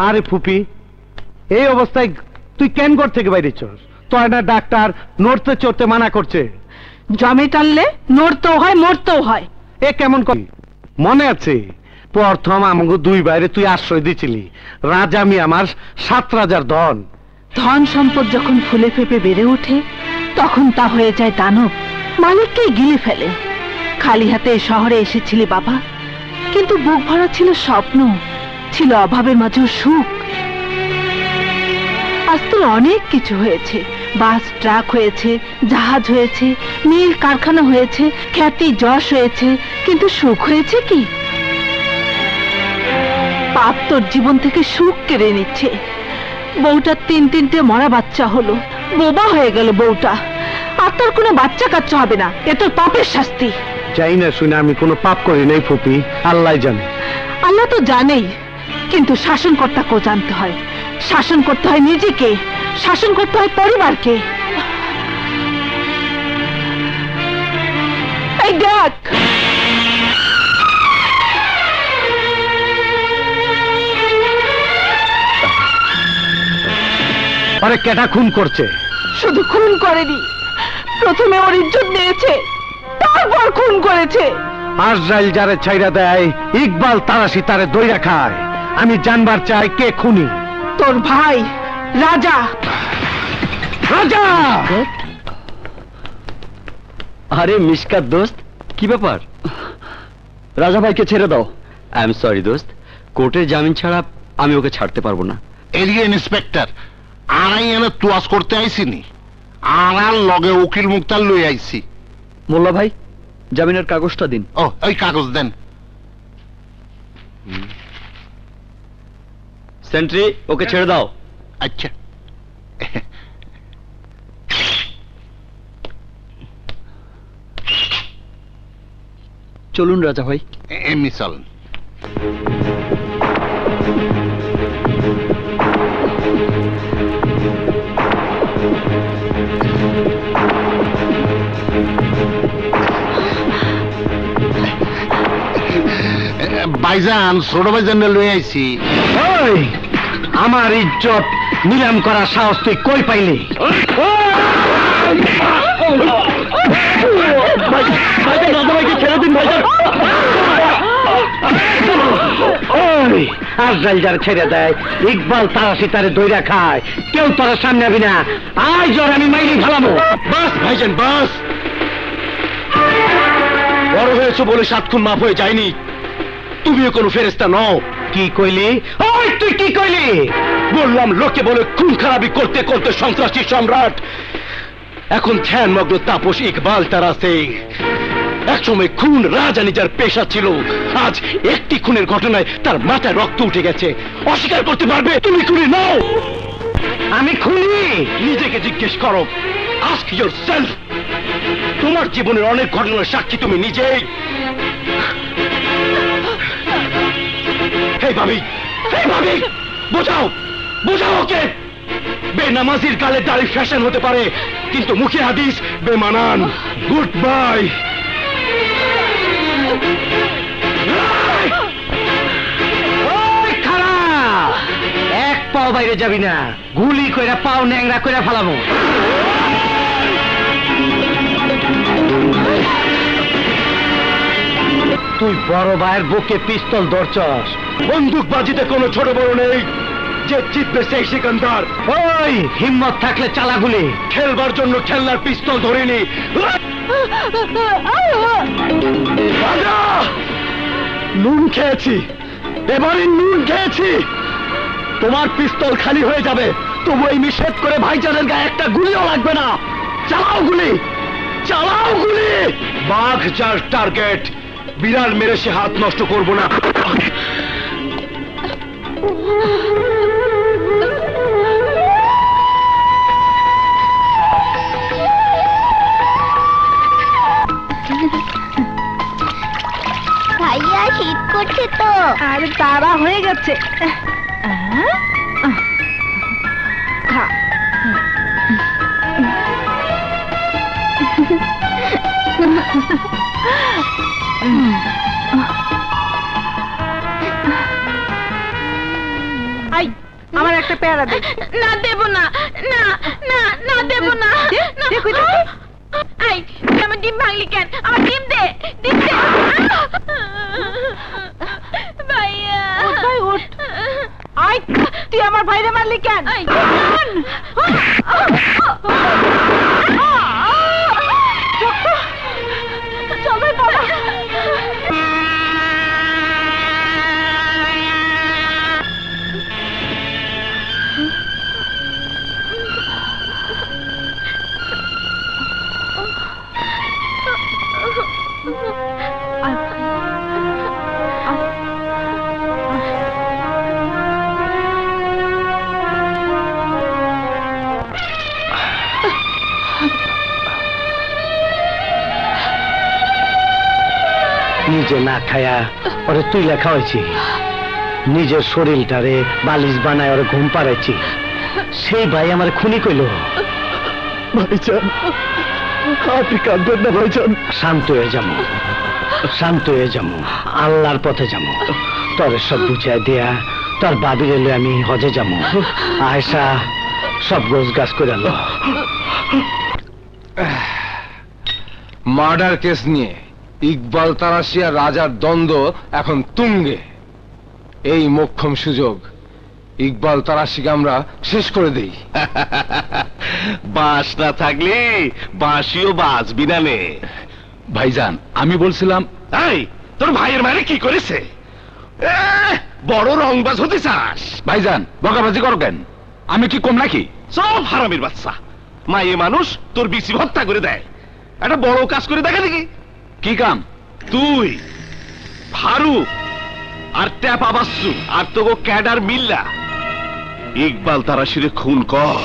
আরে ফুপি, এই অবস্থায় তুই কেন ঘর থেকে বাইরে চল? তোর না ডাক্তার নড়তে চড়তে মানা করছে। জমে টানলে নড়তেও হয় মরতেও হয়। এ কেমন করি? মনে আছে প্রথম আমাকে দুই বাইরে তুই আশ্রয় দিছিলি। রাজা আমি আমার 7 রাজার ধন। ধন সম্পদ যখন ফুলে ফেপে বেড়ে ওঠে তখন তা হয়ে যায় দানব, মালিককেই গিলে ফেলে। খালি হাতে এ শহরে এসেছিলি বাবা, কিন্তু বুক ভরা ছিল স্বপ্ন, ছিল অভাবের মাঝেও সুখ। আজ তো অনেক কিছু হয়েছে, বাস ট্রাক হয়েছে, জাহাজ হয়েছে, মিল কারখানা হয়েছে, খ্যাতি যশ হয়েছে, কিন্তু সুখ হয়েছে কি? পাপ তোর জীবন থেকে সুখ কেড়ে নিচ্ছে। বউটার 3-3টে মরা বাচ্চা হলো, বোবা হয়ে গেল বউটা। আর তোর কোনো বাচ্চা কাচ্চা হবে না, এ তোর পাপের শাস্তি। যাই না শুনে আমি কোনো পাপ করি নাই ফুপি, আল্লাহ জানে। আল্লাহ তো জানেই, কিন্তু শাসনকর্তাকেও জানতে হয়। শাসন করতে হয় নিজেকে, শাসন করতে হয় পরিবারকে। এই দেখ, আরে কেটা খুন করছে? শুধু খুন করেনি, প্রথমে ওর ইজ্জত নিয়েছে, তারপর খুন করেছে। আজরাইল যারে ছাইরা দেয়, ইকবাল তারাশি তারে দইরা খায়। আমি জানবার চাই কে খুনি। তোর ভাই রাজা। রাজা! আরে মিশকাত দোস্ত, কি ব্যাপার? রাজা ভাইকে ছেড়ে দাও। আই এম সরি দোস্ত, কোর্টের জামিন ছাড়া আমি ওকে ছাড়তে পারবো না। এরিয়া ইন্সপেক্টর, আড়াই এনে তুয়াজ করতে আইসিনি, আড়ার লগে উকিল মুক্তার লই আইছি। মোল্লা ভাই, জামিনের কাগজটা দিন। ও, ওই কাগজ দেন। সেন্ট্রি, ওকে ছেড়ে দাও। আচ্ছা। চলুন রাজা ভাই। এমনি চলেন। ভাইজান, ছোট ভাইজান লয়ে আইছি। ওই আমার ইজ্জত নিলাম করার সাহস তুই কই পাইলি? ছেড়ে দিন ভাইজান। ওই আজরাইল যার ছেড়ে দেয়, ইকবাল তারাশি তারে দইরা খায়, কেউ তোর সামনে আবি না। আজ জ্বর আমি মাইরি ফেলাবো। বাস ভাইজান বাস, বড় হয়েছো বলে 7 খুন মাফ হয়ে যায়নি। তুমিও কোনো ফেরেস্তা নও। কি কইলি? ওই তুই কি কইলি? বললাম লোকে বলে খুন খারাপি করতে করতে সন্ত্রাসী সম্রাট, এখন ধ্যানমগ্ন তাপস ইকবাল তারাশি। একসময় খুন রাজানি যার পেশা ছিল, আজ একটি খুনের ঘটনায় তার মাথায় রক্ত উঠে গেছে। অস্বীকার করতে পারবে তুমি খুনি নও? আমি খুনি? নিজেকে জিজ্ঞেস করো, আস্ক ইয়োরসেলফ। তোমার জীবনের অনেক ঘটনার সাক্ষী তুমি নিজেই। হে ভাবি, হে ভাবি, বোঝাও বোঝাও ওকে। বেনামাজির গালে দাড়ি ফ্যাশন হতে পারে, কিন্তু মুখে হাদিস বেমানান। Good bye. ওই খাড়া, এক পাও বাইরে যাবি না, গুলি কইরা পাও ন্যাংরা কইরা ফেলাবো। তুই বড় ভাইয়ের বুকে পিস্তল ধরছস। বন্দুকবাজিতে কোনো ছোট বড় নেই, যে জিতবে সেই সিকান্দার। ওই হিম্মত থাকলে চালা গুলি। খেলবার জন্য খেলনার পিস্তল ধরিনি। রাজা, নুন খেয়েছি, এবারে নুন খেয়েছি। তোমার পিস্তল খালি হয়ে যাবে, তবু এই নিষেধ করে ভাইজানের গায়ে একটা গুলিও লাগবে না। চালাও গুলি, চালাও গুলি। বাঘ যার টার্গেট, বিড়াল মেরে সে হাত নষ্ট করব না। ভাইয়া শীত করছে তো। আর তারা হয়ে গেছে। খা। আই, আমার একটা পেয়ারা দে। না দেব না, না না না দেব না। আই, তুই আমার ডিম ভাঙলি কেন? আমার ডিম দে, ডিম দে। ভাইয়া, ভাই ওঠ। আই, তুই আমার ভাইরে মারলি কেন? চল ভাই বাবা। নিজে না খায়া ওরে তুই লেখা হয়েছি, নিজের শরীরটারে বালিশ বানায় ওরে ঘুম পাড়াইছি। সেই ভাই আমার খুনি কইল। ভাইজান, আপনি কাঁদবেন না ভাইজান। শান্ত হয়ে যাবো, শান্ত হয়ে যাবো, আল্লাহর পথে যাবো। তোর সব বুঝাই দেয়া, তোর বাবির এলে আমি হজে যাবো। আয়সা সব গোছ গাছ করে আলো। মার্ডার কেস নিয়ে ইকবাল তারাশি আর রাজার দ্বন্দ্ব এখন তুঙ্গে। এই মোক্ষম সুযোগ, ইকবাল তারাশিকে আমরা শেষ করে দেই। বাঁশ না থাকলে বাঁশিও বাজবি না নে। ভাইজান, আমি বলছিলাম এই তোর ভাইয়ের মারে কি করেছে? বড় রংবাজ হতে চাস? ভাইজান বকাবাজি করো কেন? আমি কি কম নাকি? সব হারামির বাচ্চা। মায়ে মানুষ তোর বিসি হত্যা করে দেয়, একটা বড় কাজ করে দেখা দেখি। কি কাম? তুই ফারুক আর ট্যাপা বাসু আর তোকে ক্যাডার মিল্লা ইকবাল তারাশিরে খুন কর।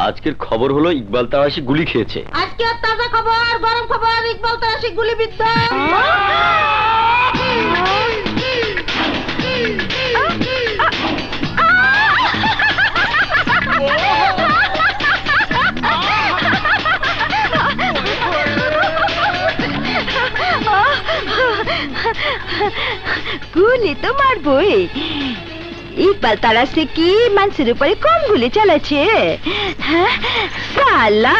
আজকের খবর হলো ইকবাল তারাশি গুলি খেয়েছে। আজকে তাজা খবর, গরম খবর, ইকবাল তারাশি গুলিবিদ্ধ। গুলি তো মারবই, ইকবাল তারাশি কি মানুষের উপরে কম গুলি চালাচ্ছে? সালা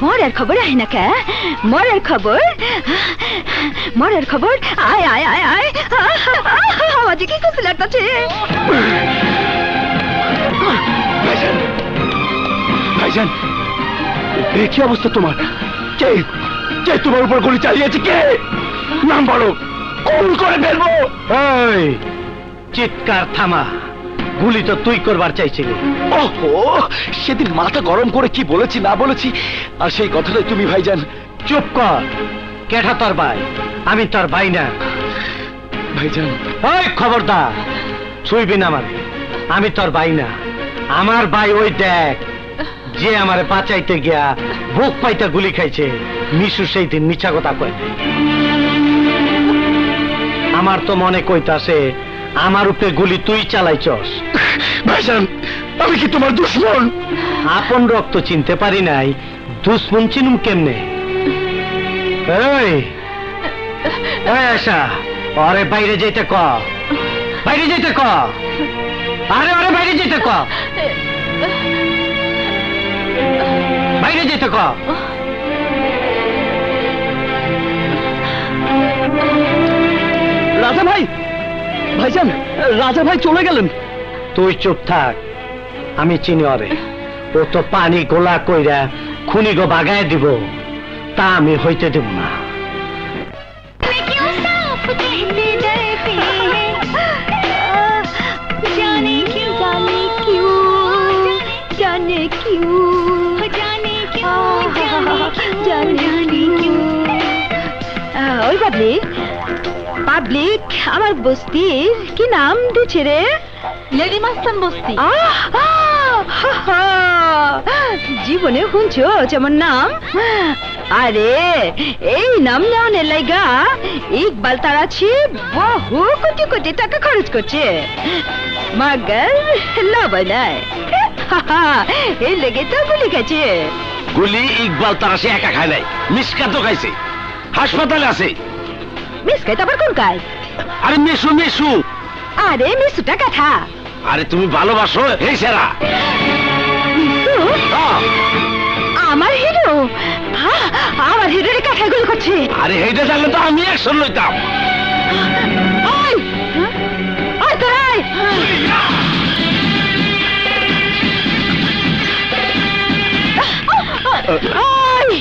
মরার খবর আয় না কে? মরার খবর, মরার খবর আয় আয় আয় আয়। আমার যে কি খুশি লাগতেছে। ভাইজান, ভাইজান, কি অবস্থা তোমার? কে কে তোমার উপর গুলি চালিয়েছে? কে? নাম বলো, কোন করে ফেলবো। এই চিৎকার থামা, গুলি তো তুই করবার চাইছিলি। ওহো, সেদিন মাথা গরম করে কি বলেছি না বলেছি, আর সেই কথাটাই তুমি ভাইজান। চুপ কর, কেঠা তোর ভাই? আমি তোর ভাই না ভাইজান। ওই খবরদার, ছুঁইবি না আমারে, আমি তোর ভাই না। আমার ভাই ওই দেখ, যে আমারে বাঁচাইতে গিয়া বুক পাইতে গুলি খাইছে। মিশু সেই দিন মিছা কথা কয় নাই। আমার তো মনে কইতাছে আমার উপরে গুলি তুই চালাইছস। ভাইজান, আমি কি তোমার দুশ্মন? আপন রক্ত চিনতে পারি নাই, দুশ্মন চিনুম কেমনে? এই আশা, আরে বাইরে যেতে ক, বাইরে যেতে ক, আরে আরে বাইরে যেতে ক, বাইরে যেতে ক। রাজা ভাই, ভাইজান, রাজা ভাই চলে গেলেন। তুই চুপ থাক, আমি চিনি ওরে। ও তো পানি গোলা কইরা খুনি গো বাগায় দিব, তা আমি হইতে দেব না। ওই পাবলিক, পাবলিক আমার বস্তির কি নাম দিচ্ছে রে? লেডি মাস্তান বস্তি। জীবনে শুনছো যেমন নাম? আরে এই নাম নেওয়ানের লাইগা ইকবাল তারাশি বহু কোটি কোটি টাকা খরচ করছে, মাগার লাভ নাই। এই লেগে তো গুলি খাচ্ছে। গুলি ইকবাল তারাশি একা খায় নাই, মিসকাত তো খাইছে, হাসপাতালে আছে। মিস খাইতে আবার কোন কাজ? আরে মিশু মিশু। আরে মিশুটা কথা। আরে তুমি ভালোবাসো এই সেরা। আমার হিরো, আমার হিরোর কাঠায় গুলি করছে। আরে এইটা জানলে তো আমি অ্যাকশন লইতাম। ওই ওই তোরাই ওই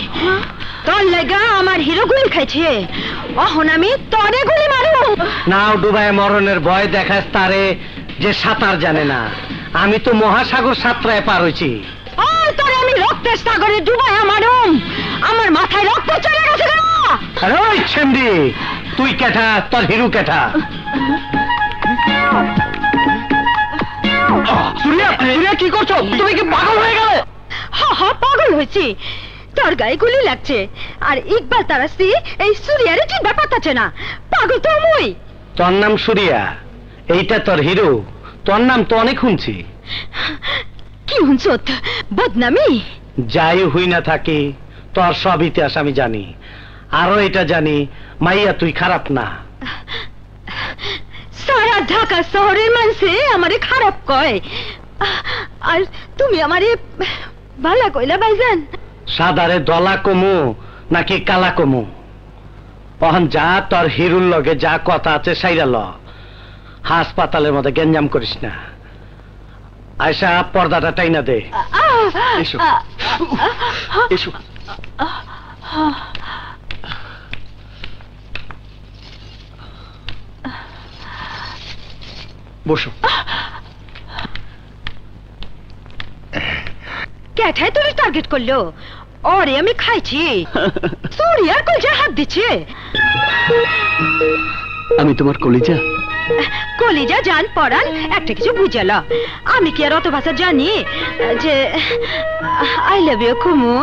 তোর লাগা আমার হিরো গুলি খাইছে, অহন আমি তোরে গুলি মারু। নাও ডুবায় মরণের ভয় দেখাস তারে যে সাঁতার জানে না। আমি তো মহাসাগর সাঁতরায় পার হইছি। ওই তোরে আমি রক্তের সাগরে ডুবায় মারুম, আমার মাথায় রক্ত চলে গেছে কেন? আরে ওই ছেমডি, তুই কেঠা, তোর হিরো কেঠা? সুরিয়া, সুরিয়া কি করছো? তুমি কি পাগল হয়ে গেলে? হা পাগল হয়েছি, তোর গায়ে গুলি লাগছে আর ইকবাল তারাশি এই সুরিয়ারে চিনতে পারতাছে না। পাগল তো মুই। তোর নাম সুরিয়া, এইটা তোর হিরো? তোর নাম তো অনেক শুনছি। কি হুনছত? বদনামি? যাই হই না থাকি, তোর সব ইতিহাস আমি জানি। আরো এটা জানি, মাইয়া তুই খারাপ না। সারা ঢাকা শহরের মানুষে আমারে খারাপ কয়, আর তুমি আমারে ভালা কইলা ভাইজান। সাদারে দলা কমু নাকি কালা কমু? অহন যা, তোর হিরুর লগে যা কথা আছে সাইরা ল। হাসপাতালের মধ্যে গেঞ্জাম করিস না। আয়সা, পর্দাটা টাইনা দে। এসো এসো। বসো। ক্যাঠায় তোরে টার্গেট করলো? ওরে আমি খাইছি। সুরিয়ার কলজা হাত দিচ্ছে। আমি তোমার কলিজা? কলিজা জান পরান একটা কিছু বুঝাল। আমি কি আর অত ভাষা জানি যে I love you Kumu?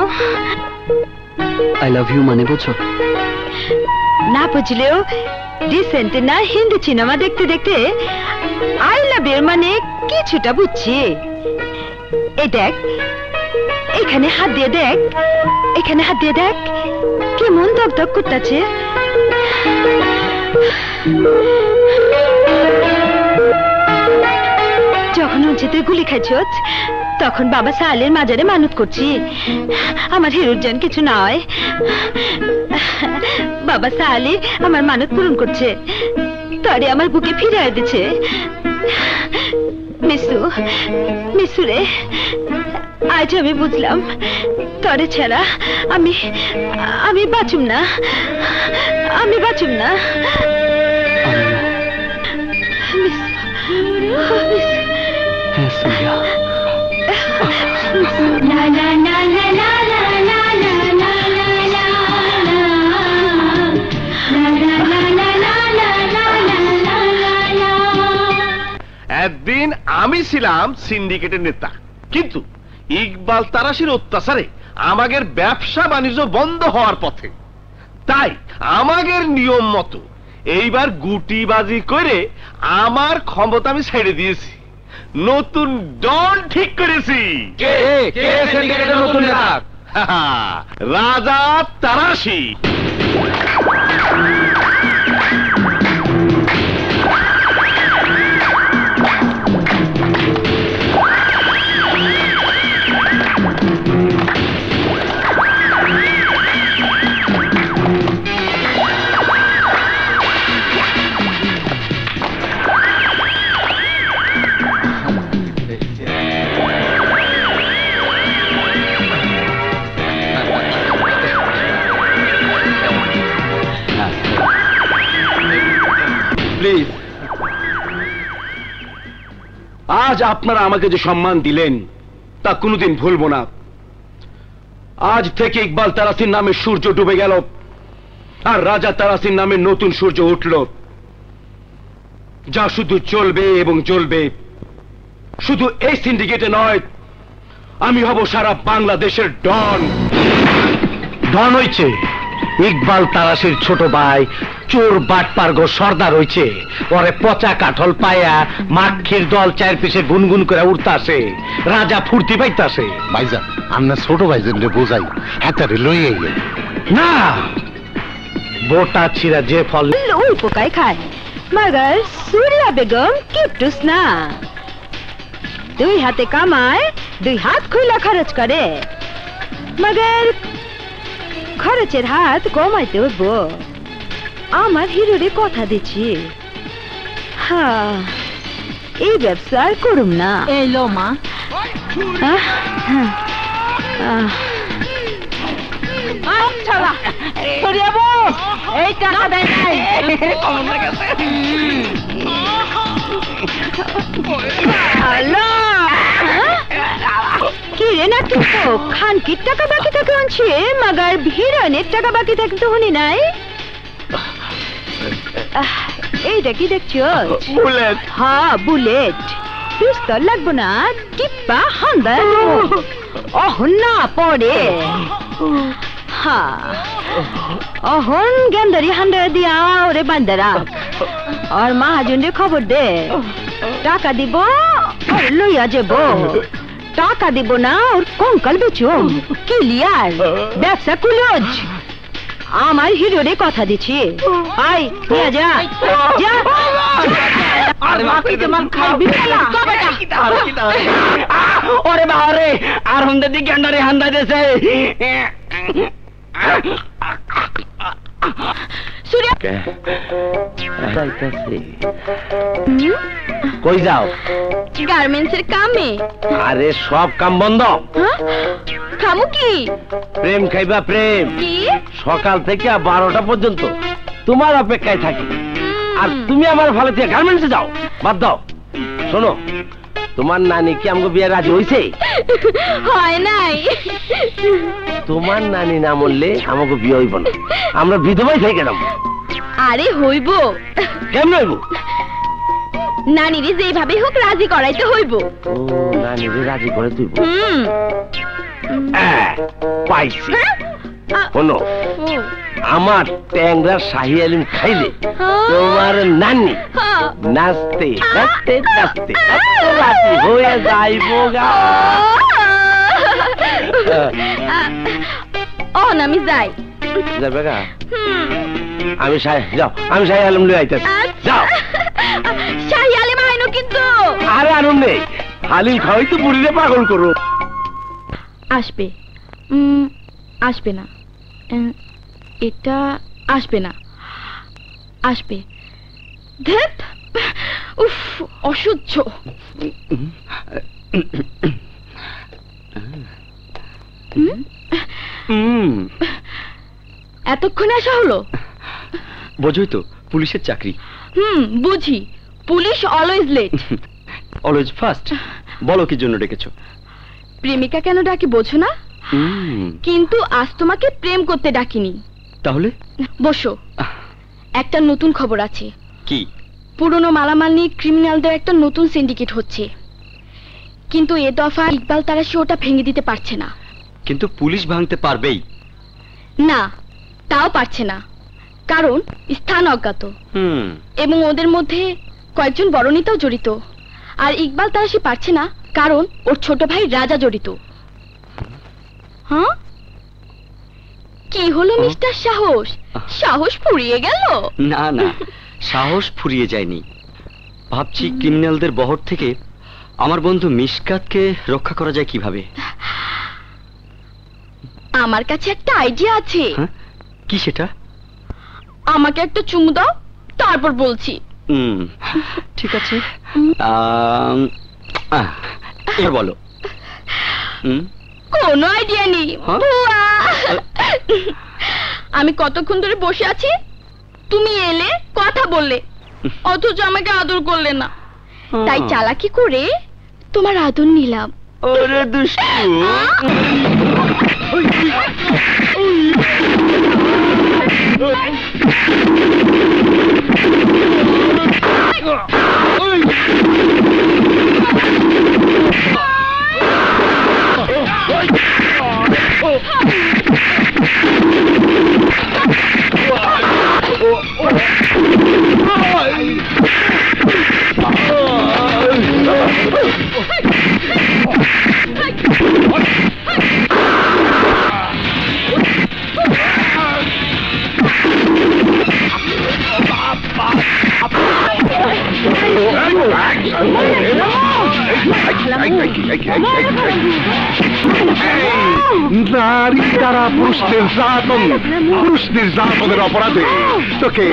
I love you মানে বুঝছো? না বুঝলেও রিসেন্ট না হিন্দি সিনেমা দেখতে দেখতে আই লাভ ইউ মানে কিছুটা বুঝছি। এই দেখ, এখানে হাত দিয়ে দেখ, এখানে হাত দিয়ে দেখ, কেমন দক দক করতেছে। যখন হচ্ছে তুই গুলি খাইছ তখন বাবা সালের মাজারে মানত করছি আমার হিরোর জান কিছু নয়। বাবা সালে আমার মানত পূরণ করছে, তরে আমার বুকে ফিরিয়ে দিচ্ছে। মিসু, মিসু রে, আজ আমি বুঝলাম তরে ছাড়া আমি বাঁচুম না, আমি বাঁচুম না। হ্যাঁ সুরিয়া। একদিন আমি ছিলাম সিন্ডিকেটের নেতা, কিন্তু ইকবাল তারাশির অত্যাচারে আমাদের ব্যবসা বাণিজ্য বন্ধ হওয়ার পথে। তাই আমাদের নিয়ম মতো এইবার গুটিবাজি করে আমার ক্ষমতা আমি ছেড়ে দিয়েছি, নতুন ডন ঠিক করেছি। রাজা তারাশি। আজ আপনারা আমাকে যে সম্মান দিলেন তা কোনোদিন ভুলবো না। আজ থেকে ইকবাল তারাসির নামে সূর্য ডুবে গেল, আর রাজা তারাসির নামে নতুন সূর্য উঠল, যা শুধু চলবে এবং চলবে। শুধু এই সিন্ডিকেটে নয়, আমি হব সারা বাংলাদেশের ডন। ডন হইছে ইকবাল তারাসির ছোট ভাই, চোর বাটপার্গো সর্দার হইছে। পরে পচা কাঠল পায়া মাখির দল চায়ের পিছে গুনগুন করে উঠতাছে, রাজা ফুর্তি পাইতাছে। ভাইজান, আমরা ছোট ভাইজান রে বোঝাই, হাতারে লইয়ে গেল না। বোটা ছিঁড়া যে ফল ওই পোকায় খায়, মগর সুরিয়া বেগম কিপটুস না। দুই হাতে কামায়, দুই হাত খুইলা খরচ করে, মগর খরচের হাত কমাইতে উঠব। আমার হিরোরে কথা দিচ্ছি, হ্যাঁ এই ব্যবসা আর করুম না। এই লো মা, এই টাকা দেয় নাই। কি রে না তুই খানকির টাকা বাকি থাকে আনছে, মাগার হিরোইনের টাকা বাকি থাকে তো শুনি নাই। এইটা কি দেখছো? বুলেট। হ্যাঁ বুলেট। পিস্তল লাগবো না, টিপ্পা হান্দা অহন না পড়ে। হ্যাঁ অহন গেন্দারি হান্ডা দিয়া ওরে বান্দারা আর মহাজনরে খবর দে, টাকা দিব আর লইয়া যাব। টাকা দিব না ওর কঙ্কাল বেচুম। ক্লিয়ার? ব্যবসা কুলজ। আমার হিরোরে কথা দিচ্ছি, আই নিয়ে যা যা। ওরে বাবারে, আর হন্দে দি গেন্ডারে হান্দা দেছে। কই যাও? গার্মেন্টসের কামে। আরে সব কাম বন্ধ। খামু কি? প্রেম খাইবা প্রেম। কি? সকাল থেকে 12টা পর্যন্ত তোমার অপেক্ষায় থাকি, আর তুমি আমার ভালো দিয়ে গার্মেন্টসে যাও। বাদ দাও। শোনো, তোমার নানি কি আমাকে বিয়ে রাজি হইছে? হয় নাই। তোমার নানি না মরলে আমাকে বিয়ে হইব না, আমরা বিধবাই থেকে গেলাম। আরে হইব। কেমন হইব? নানিরে যেভাবে হোক রাজি করাইতে হইব। ও নানিরে রাজি করে দিব। পাইছি। শোনো, আমার ট্যাংরার শাহী আলিম খাইলে তোমার নানি নাচতে নাচতে নাচতে রাজি হয়ে যাইব গা। আমি যাই। যাবে গা? আমি যাও, আমি শাহী আলম লই আইতাছি। যাও। শাহী আলিম আইনো কিন্তু। আরে আনন্দ নেই, হালিম খাওয়াই তো বুড়িরে পাগল করো। আসবে। আসবে না, এটা আসবে না। আসবে। ধ্যাত, উফ, অসহ্য। এতক্ষণে আসা হলো? বোঝোই তো, পুলিশের চাকরি। বুঝি। Police always late, always first. বলো কি জন্য ডেকেছো? প্রেমিকা কেন ডাকি বোঝো না? কিন্তু আজ তোমাকে প্রেম করতে ডাকিনি। তাহলে বসো, একটা নতুন খবর আছে। কি? পুরনো মালামাল নিয়ে ক্রিমিনালদের একটা নতুন সিন্ডিকেট হচ্ছে, কিন্তু এ দফা ইকবাল তারাশি ওটা ভেঙে দিতে পারছে না। কিন্তু পুলিশ ভাঙতে পারবেই না, তাও পারছে না, কারণ স্থান অজ্ঞাত এবং ওদের মধ্যে কয়েকজন বড় নেতাও জড়িত। আর ইকবাল তারাশি পারছে না কারণ ওর ছোট ভাই রাজা জড়িত। হ্যাঁ, কি হলো মিস্টার সাহস? সাহস ফুরিয়ে গেল? না না, সাহস ফুরিয়ে যায়নি। ভাবছি ক্রিমিনালদের বহর থেকে আমার বন্ধু মিশকাতকে রক্ষা করা যায় কিভাবে। আমার কাছে একটা আইডিয়া আছে। কি সেটা? আমাকে একটা চুমু দাও, তারপর বলছি। ঠিক আছে, এবার বলো। কোনো আইডিয়া নেই। আমি কতক্ষণ ধরে বসে আছি, তুমি এলে, কথা বললে, অথচ আমাকে আদর করলে না। তাই চালাকি করে তোমার আদর নিলাম। ওরে দুষ্টু। নারী দ্বারা পুরুষ নির্যাতনের অপরাধে তোকে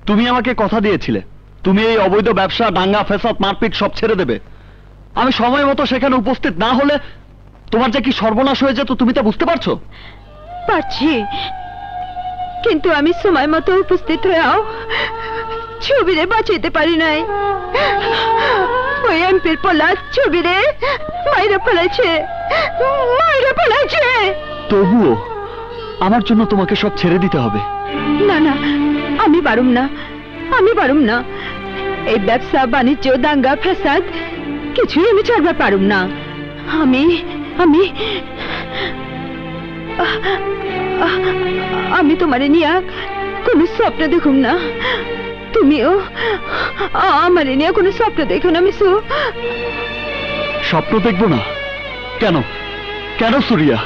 তুমি আমাকে কথা দিয়েছিলে তুমি এই অবৈধ ব্যবসা, দাঙ্গা, ফেসাদ, মারপিট সব ছেড়ে দেবে। আমি সময় মতো সেখানে উপস্থিত না হলে তোমার যে কি সর্বনাশ হয়ে যেত তুমি তা বুঝতে পারছো? পারছি, কিন্তু আমি সময় মতো উপস্থিত হয়েও ছবিরে বাঁচাইতে পারি নাই। ওই এমপির পোলা ছবিরে মাইরে ফেলেছে। তবুও আমার জন্য তোমাকে সব ছেড়ে দিতে হবে। না না, আমি পারুম না। এই ব্যবসা বাণিজ্য দাঙ্গা ফ্যাসাদ কিছুই আমি ছাড়বার পারুম না। আমি আমি আমি তোমারে নিয়ে কোনো স্বপ্ন দেখুম না, তুমিও আমারে নিয়ে কোনো স্বপ্ন দেখো না মিশু। স্বপ্ন দেখবো না কেন? কেন সুরিয়া?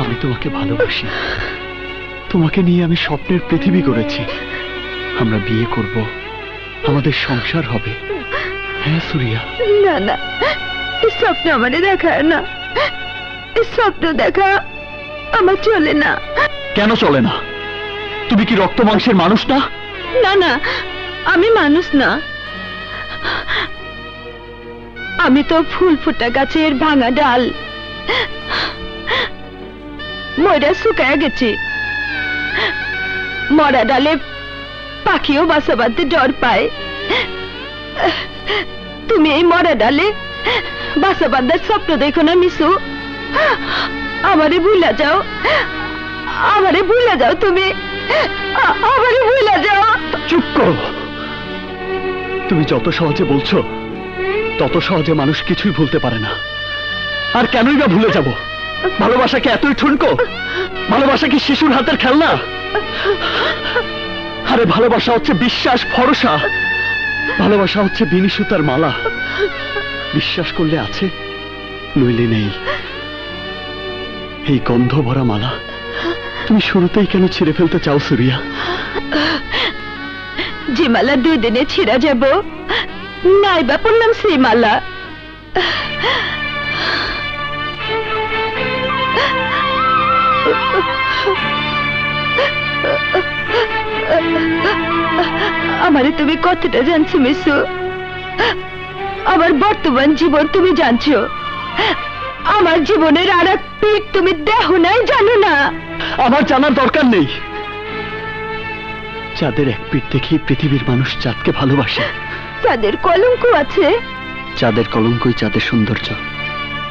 আমি তোমাকে ভালোবাসি, তোমাকে নিয়ে আমি স্বপ্নের পৃথিবী গড়েছি। আমরা বিয়ে করব, আমাদের সংসার হবে। হ্যাঁ সুরিয়া। না না, এই স্বপ্ন আমারে দেখায় না, এই স্বপ্ন দেখা আমার চলে না। কেন চলে না? তুমি কি রক্ত মাংসের মানুষ না? না না, আমি মানুষ না, আমি তো ফুল ফুটা গাছের ভাঙা ডাল, মরা শুকায় গেছি। মরা ডালে পাখিও বাসা বাঁধতে ডর পায়, তুমি এই মরা ডালে বাসা বাঁধার স্বপ্ন দেখো না মিশু। আমারে ভুলা যাও, তুমি আমারে ভুলা যাও। চুপ করো। তুমি যত সহজে বলছো তত সহজে মানুষ কিছুই ভুলতে পারে না। আর কেনই বা ভুলে যাব? ভালোবাসা কি এতই ঠুনকো? ভালোবাসা কি শিশুর হাতের খেলনা? আরে ভালোবাসা হচ্ছে বিশ্বাস, ভরসা। ভালোবাসা হচ্ছে বিনি সুতার মালা। বিশ্বাস করলে আছে, নইলে নেই। এই গন্ধ ভরা মালা তুমি শুরুতেই কেন ছিঁড়ে ফেলতে চাও সুরিয়া? যে মালা 2 দিনে ছিঁড়া যাব, নাইবা পড়লাম সেই মালা। আমারে তুমি কতটা জানছো মিশু? আমার বর্তমান জীবন তুমি জানছো, আমার জীবনের আর এক পিঠ তুমি দেখো নাই, জানো না। আমার জানার দরকার নেই। চাঁদের এক পিঠ দেখেই পৃথিবীর মানুষ চাঁদকে ভালোবাসে। চাঁদের কলঙ্ক আছে। চাঁদের কলঙ্কই চাঁদের সৌন্দর্য,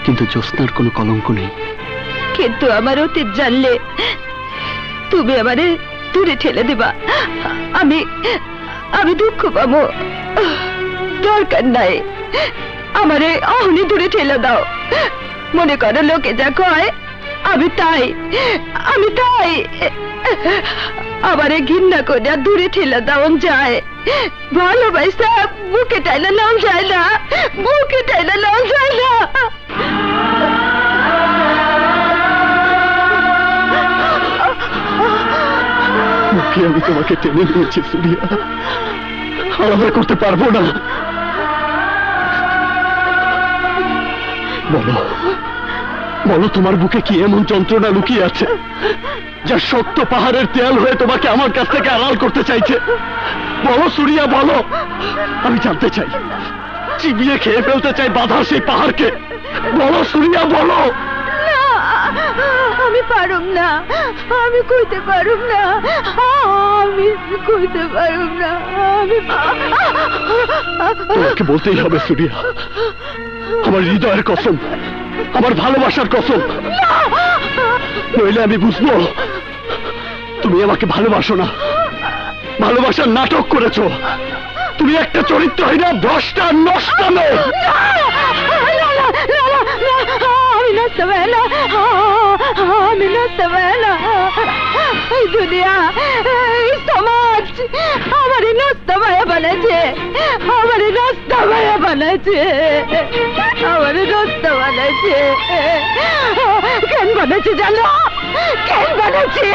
কিন্তু জ্যোৎস্নার কোনো কলঙ্ক নেই। কিন্তু আমার অতীত জানলে তুমি আমারে দূরে ঠেলে দিবা। আমি দুঃখ পাবো। দরকার নাই, আমারে অহনি দূরে ঠেলে দাও। মনে করো লোকে যা কয় আমি তাই। আমারে ঘৃণা করে দূরে ঠেলে দেওয়া যায়, ভালোবাসা বুকে টাইলে নাও যায় না, বুকে টাইলে নাও যায় না। মুখে আমি তোমাকে টেনে নিয়েছি সুরিয়া, আলাদা করতে পারবো না। বলো বলো, তোমার বুকে কি এমন যন্ত্রণা লুকিয়ে আছে যা শক্ত পাহাড়ের তেল হয়ে তোমাকে আমার কাছ থেকে আড়াল করতে চাইছে? বলো সুরিয়া, বলো। আমি জানতে চাই, চিবিয়ে খেয়ে ফেলতে চাই বাধা সেই পাহাড়কে। বলো সুরিয়া, বলো। আমি পারুম না, আমি কইতে পারুম না, তোমাকে বলতেই হবে সুরিয়া, আমার হৃদয়ের কসম, আমার ভালোবাসার কসম, নইলে আমি বুঝবো তুমি আমাকে ভালোবাসো না, ভালোবাসার নাটক করেছো। তুমি একটা চরিত্রহীনা, ভ্রষ্টা, নষ্ট মেয়ে। আমি নষ্ট না, আমি নষ্ট না। এই দুনিয়া, এই সমাজ আমারে নষ্ট ভাইয়া বানাইছে, আমারে নষ্ট ভাইয়া বানাইছে, আমারে নষ্ট বানাইছে। কেন বানাইছে জানো? কেন বানাইছে?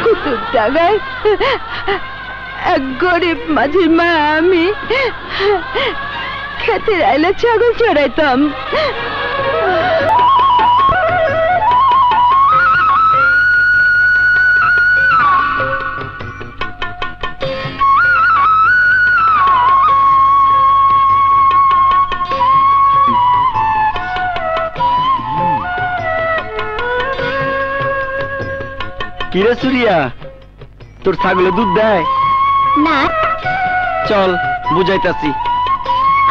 কুতুব জায়গায় এক গরিব মাঝির মা আমি খেতে আইলে ছাগল চড়াইতাম। কিরে সুরিয়া, তোর ছাগলে দুধ দেয় না? চল বুঝাইতাছি।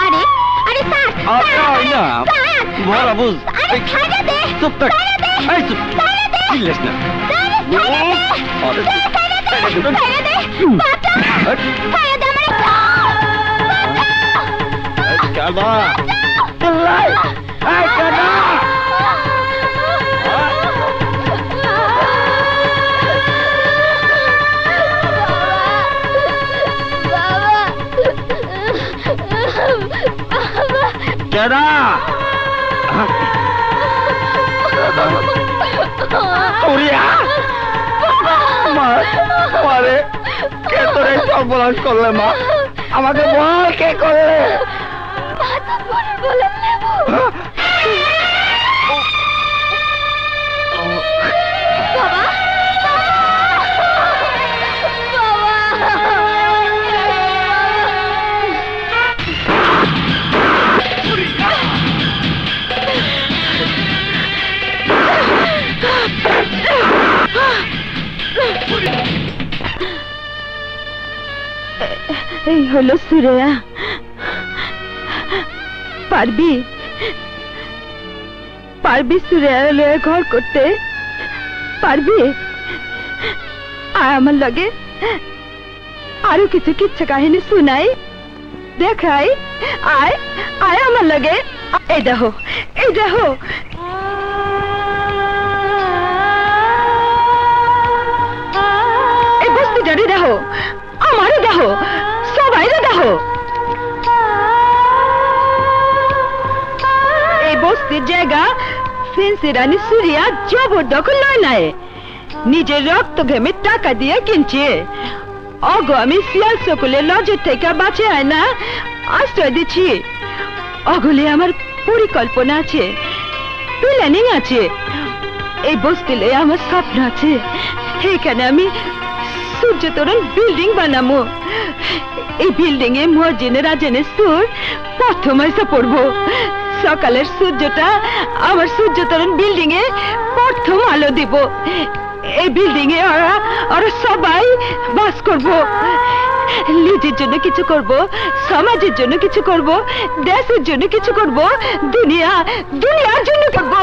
আরে আরে না বড় বুঝ, চুপ থাক, এই চুপ, চিল্লাস না। কেডা মারে কে তোরে সর্বনাশ করলে? মা আমাকে বল, কে করলে? এই হলো সুরেয়া। পারবি পারবি সুরেয়া লয়ে ঘর করতে পারবি? আয় আমার লগে, আরো কিছু কিচ্ছা কাহিনী শুনাই, দেখাই। আয় আয় আমার লগে। এই দেখো, এই দেখো, এই বস্তিটারে দেখো, আমারও দেখো, সবাইরে দেখো। এই বস্তির জায়গা ফেন্সি রানী সুরিয়া জবরদখল নয় নাই, নিজের রক্ত ঘেমে টাকা দিয়ে কিনছে। অগো আমি শিয়াল সকলের নজর থেকে বাঁচে আয় না আশ্রয় দিচ্ছি। অগলে আমার পরিকল্পনা আছে, প্ল্যানিং আছে। এই বস্তিলে আমার স্বপ্ন আছে, এখানে আমি সূর্য তরুণ বিল্ডিং বানাবো। এই বিল্ডিং এ মহাজিনের রাজনের সুর প্রথম এসে পড়বো। সকালের সূর্যটা আমার সূর্য তরুণ বিল্ডিং এ প্রথম আলো দিব। এই বিল্ডিং এ ওরা সবাই বাস করব। নিজের জন্য কিছু করব, সমাজের জন্য কিছু করব, দেশের জন্য কিছু করব, দুনিয়ার জন্য করব।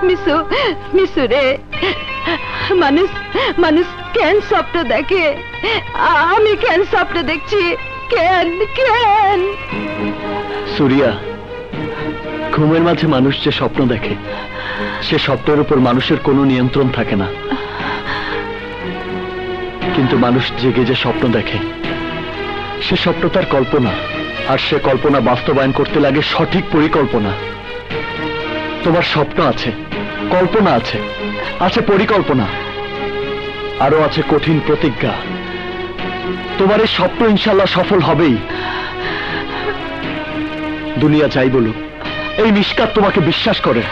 মিশু মিশু রে, মানুষ কেন স্বপ্ন দেখে? আমি কেন স্বপ্ন দেখছি? কেন কেন? সুরিয়া, ঘুমের মাঝে মানুষ যে স্বপ্ন দেখে, সে স্বপ্নের উপর মানুষের কোনো নিয়ন্ত্রণ থাকে না। কিন্তু মানুষ জেগে যে স্বপ্ন দেখে, সে স্বপ্ন তার কল্পনা, আর সে কল্পনা বাস্তবায়ন করতে লাগে সঠিক পরিকল্পনা। তোমার স্বপ্ন আছে, কল্পনা আছে, আছে পরিকল্পনা, আরো আছে কঠিন প্রতিজ্ঞা। তোমার এই স্বপ্ন ইনশাল্লাহ সফল হবেই। দুনিয়া যাই বলুক, এই মিশকাত তোমাকে বিশ্বাস করে,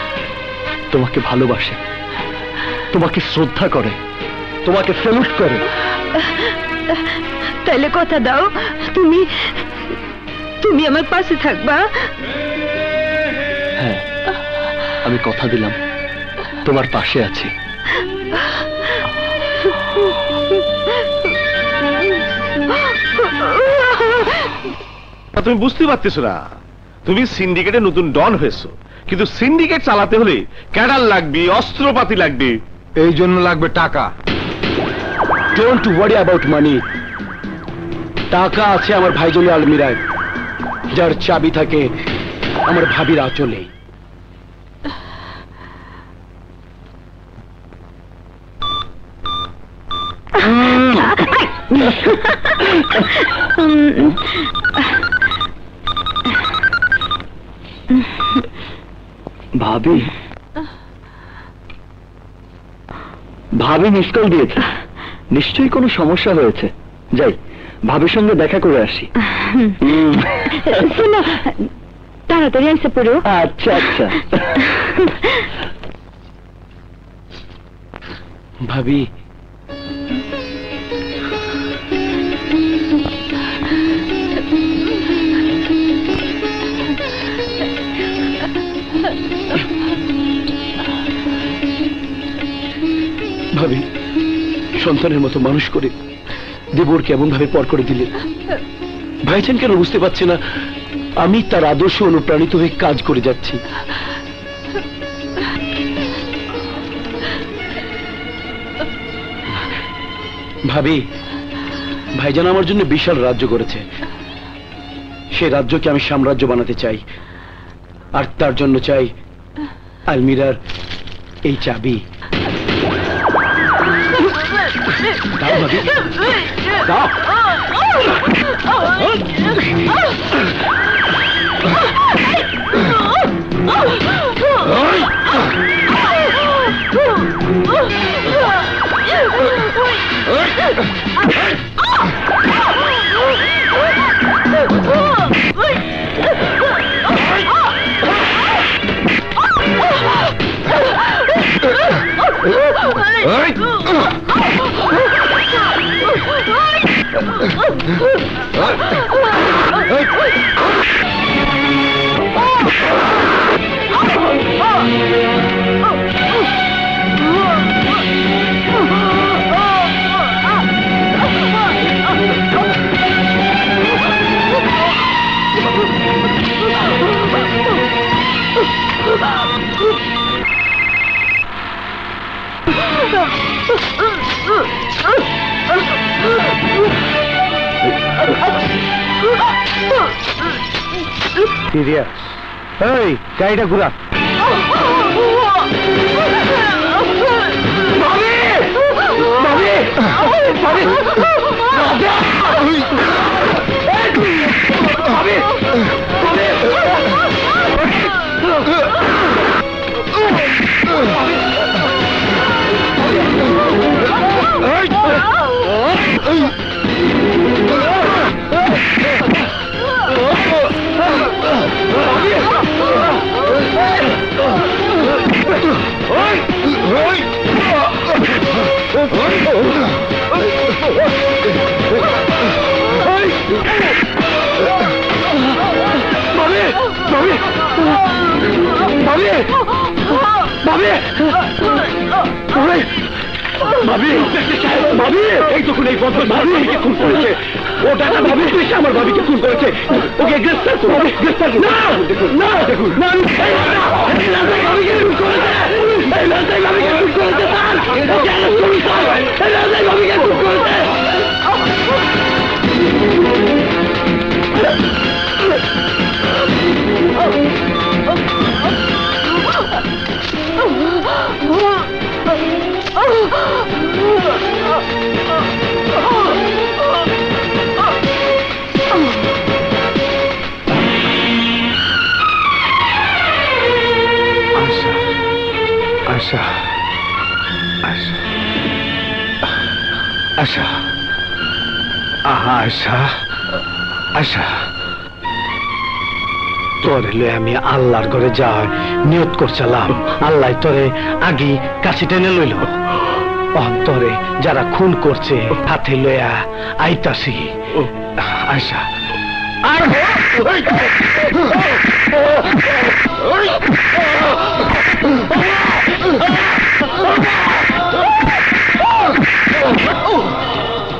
তোমাকে ভালোবাসে, তোমাকে শ্রদ্ধা করে, তোমাকে সেলুট করে। তাইলে কথা দাও, তুমি আমার পাশে থাকবা? হ্যাঁ, আমি কথা দিলাম, তোমার পাশে আছি। তুমি বুঝতে পারতেছো না, তুমি সিন্ডিকেটে নতুন ডন হয়েছো, কিন্তু সিন্ডিকেট চালাতে হলে ক্যাডার লাগবে, অস্ত্রপাতি লাগবে, এই জন্য লাগবে টাকা। ডোন্ট ওয়ারি অ্যাবাউট মানি। টাকা আছে আমার ভাইজনের আলমিরায়, যার চাবি থাকে আমার ভাবির আঁচলে। ভাবি ভাবি মিস কল দিয়েছে, নিশ্চয়ই কোনো সমস্যা হয়েছে। যাই, ভাবির সঙ্গে দেখা করে আসি। শোনো, তাড়াতাড়ি এসে পড়ো। আচ্ছা আচ্ছা। ভাবি, ভাবি সন্তানের মতো মানুষ করে দেবর কেমন ভাবে পর করে দিলেন। ভাইজান কেন বুঝতে পারছে না আমি তার আদর্শ অনুপ্রাণিত হয়ে কাজ করে যাচ্ছি। ভাবি, ভাইজান আমার জন্য বিশাল রাজ্য করেছে, সেই রাজ্যকে আমি সাম্রাজ্য বানাতে চাই, আর তার জন্য চাই আলমিরার এই চাবি। দাও ভাবি, দাও। এই গাড়িটা ঘুরা। আমার ভাবিকে খুন করেছে, ওকে গ্রেফতার করুন। আশা, আশা, আশা, আহা আশা, আশা, তোরে লয়ে আমি আল্লাহর ঘরে যাই নিয়ত করছিলাম, আল্লাহ তোরে আগে কাছে টেনে লইল। অন্তরে যারা খুন করছে হাতে লইয়া আইতাছি। আশা,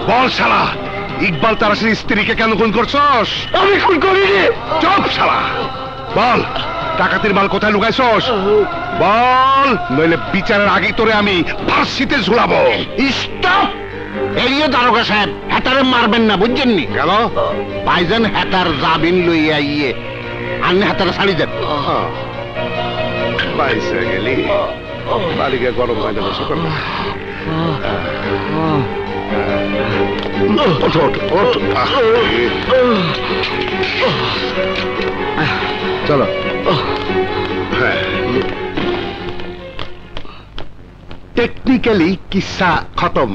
বল শালা, ইকবাল তারাসির স্ত্রীকে কেন খুন করছস? আমি খুন করিনি। চুপ শালা, বল ডাকাতির মাল কোথায় লুকাইছস? বল, নইলে বিচারের আগে তোরে আমি ফাঁসিতে ঝুলাবো। স্টপ! এরিও দারোগা সাহেব, হ্যাটারে মারবেন না, বুঝছেন নি? কেন? ভাইজান হ্যাটার জামিন লইয়া ইয়ে আন্নে হ্যাটারে ছাড়ি দেন। পাইছে গেলি বাড়িকে গরম পাইতে বসে কর। চলো। টেকনিক্যালি কিসা খতম,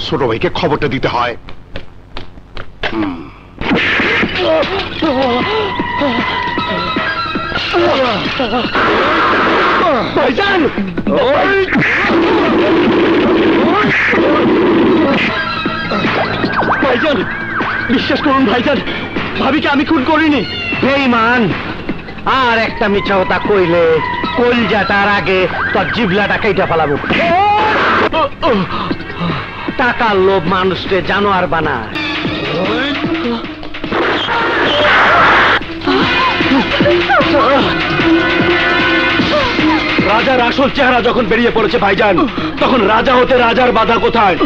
ছোট ভাইকে খবরটা দিতে হয়। ভাইজান, ভাইজান বিশ্বাস করুন ভাইজান, ভাবিকে আমি খুন করিনি। বেঈমান, আর একটা মিথ্যা কথা কইলে কলজাটার আগে তোর জিভলাটা কেটে ফেলাবো। টাকার লোভ মানুষকে জানোয়ার বানায়। রাজার আসল চেহারা যখন বেরিয়ে পড়েছে ভাইজান, তখন রাজা হতে রাজার বাধা কোথায়?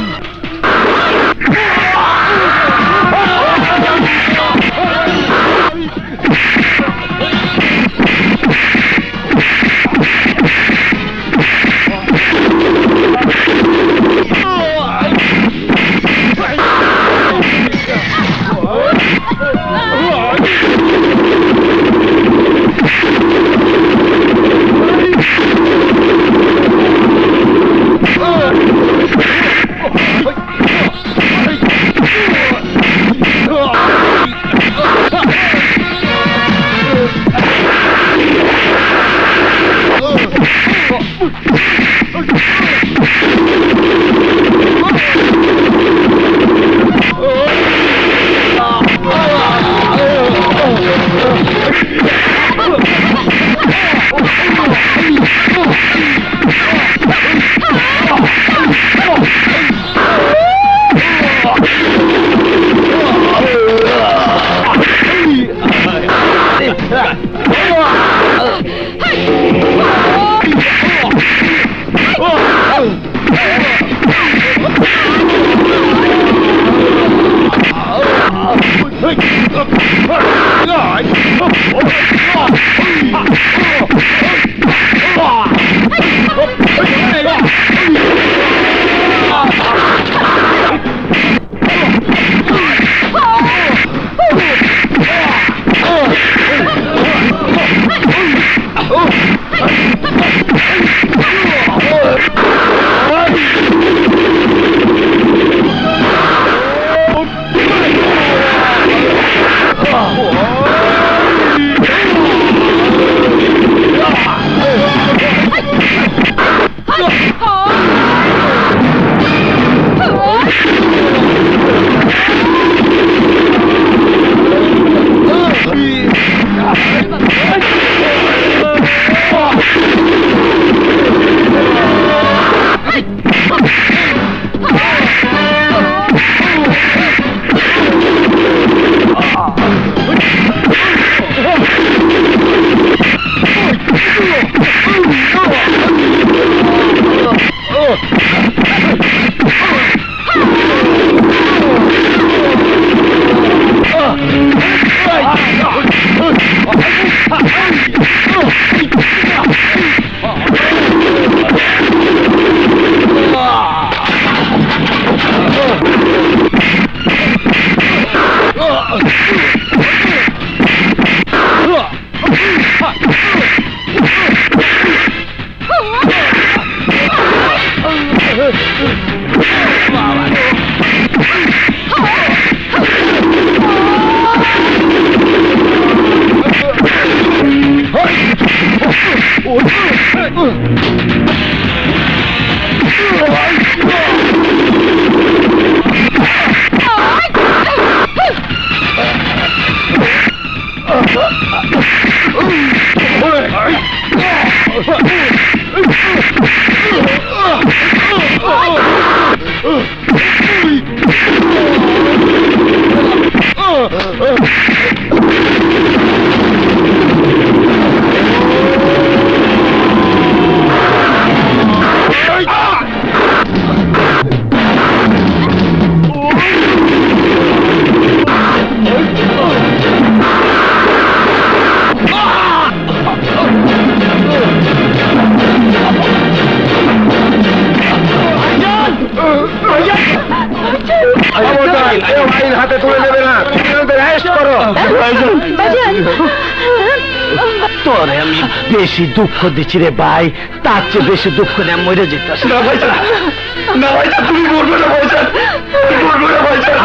তোরে আমি বেশি দুঃখ দিচ্ছি রে ভাই, তার চেয়ে বেশি দুঃখ নিয়ে মরে যেতেছি।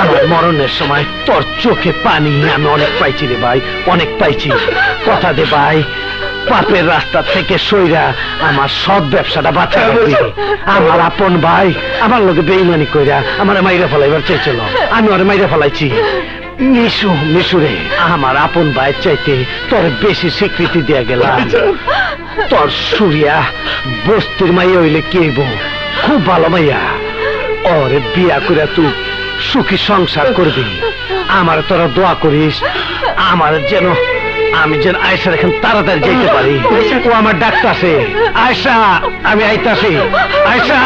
আমার মরণের সময় তোর চোখে পানি আমি অনেক পাইছি রে ভাই, অনেক পাইছি। কথা দে ভাই, পাপের রাস্তা থেকে সইরা আমার সব ব্যবসাটা বাঁচাবি। আমার আপন ভাই আমার লোকে বেইমানি কইরা আমার মাইরা ফেলাইবার চাইছিল, আমি ওরে মাইরা ফেলাইছি। মিশুরে আমার আপন ভাইয়ের চাইতে তোর বেশি স্বীকৃতি দিয়া গেলাম। তোর সুরিয়া বস্তির মাইয়া হইলে কি হইব, খুব ভালো মাইয়া, ওরে বিয়া করে তুই সুখী সংসার করবি। আমার তোরা দোয়া করিস, আমার যেন আমি যেন আয়সার এখন তাড়াতাড়ি যেতে পারি। ও আমার ডাক্তার আছে। আয়সা, আমি আইতাছি। আয়সা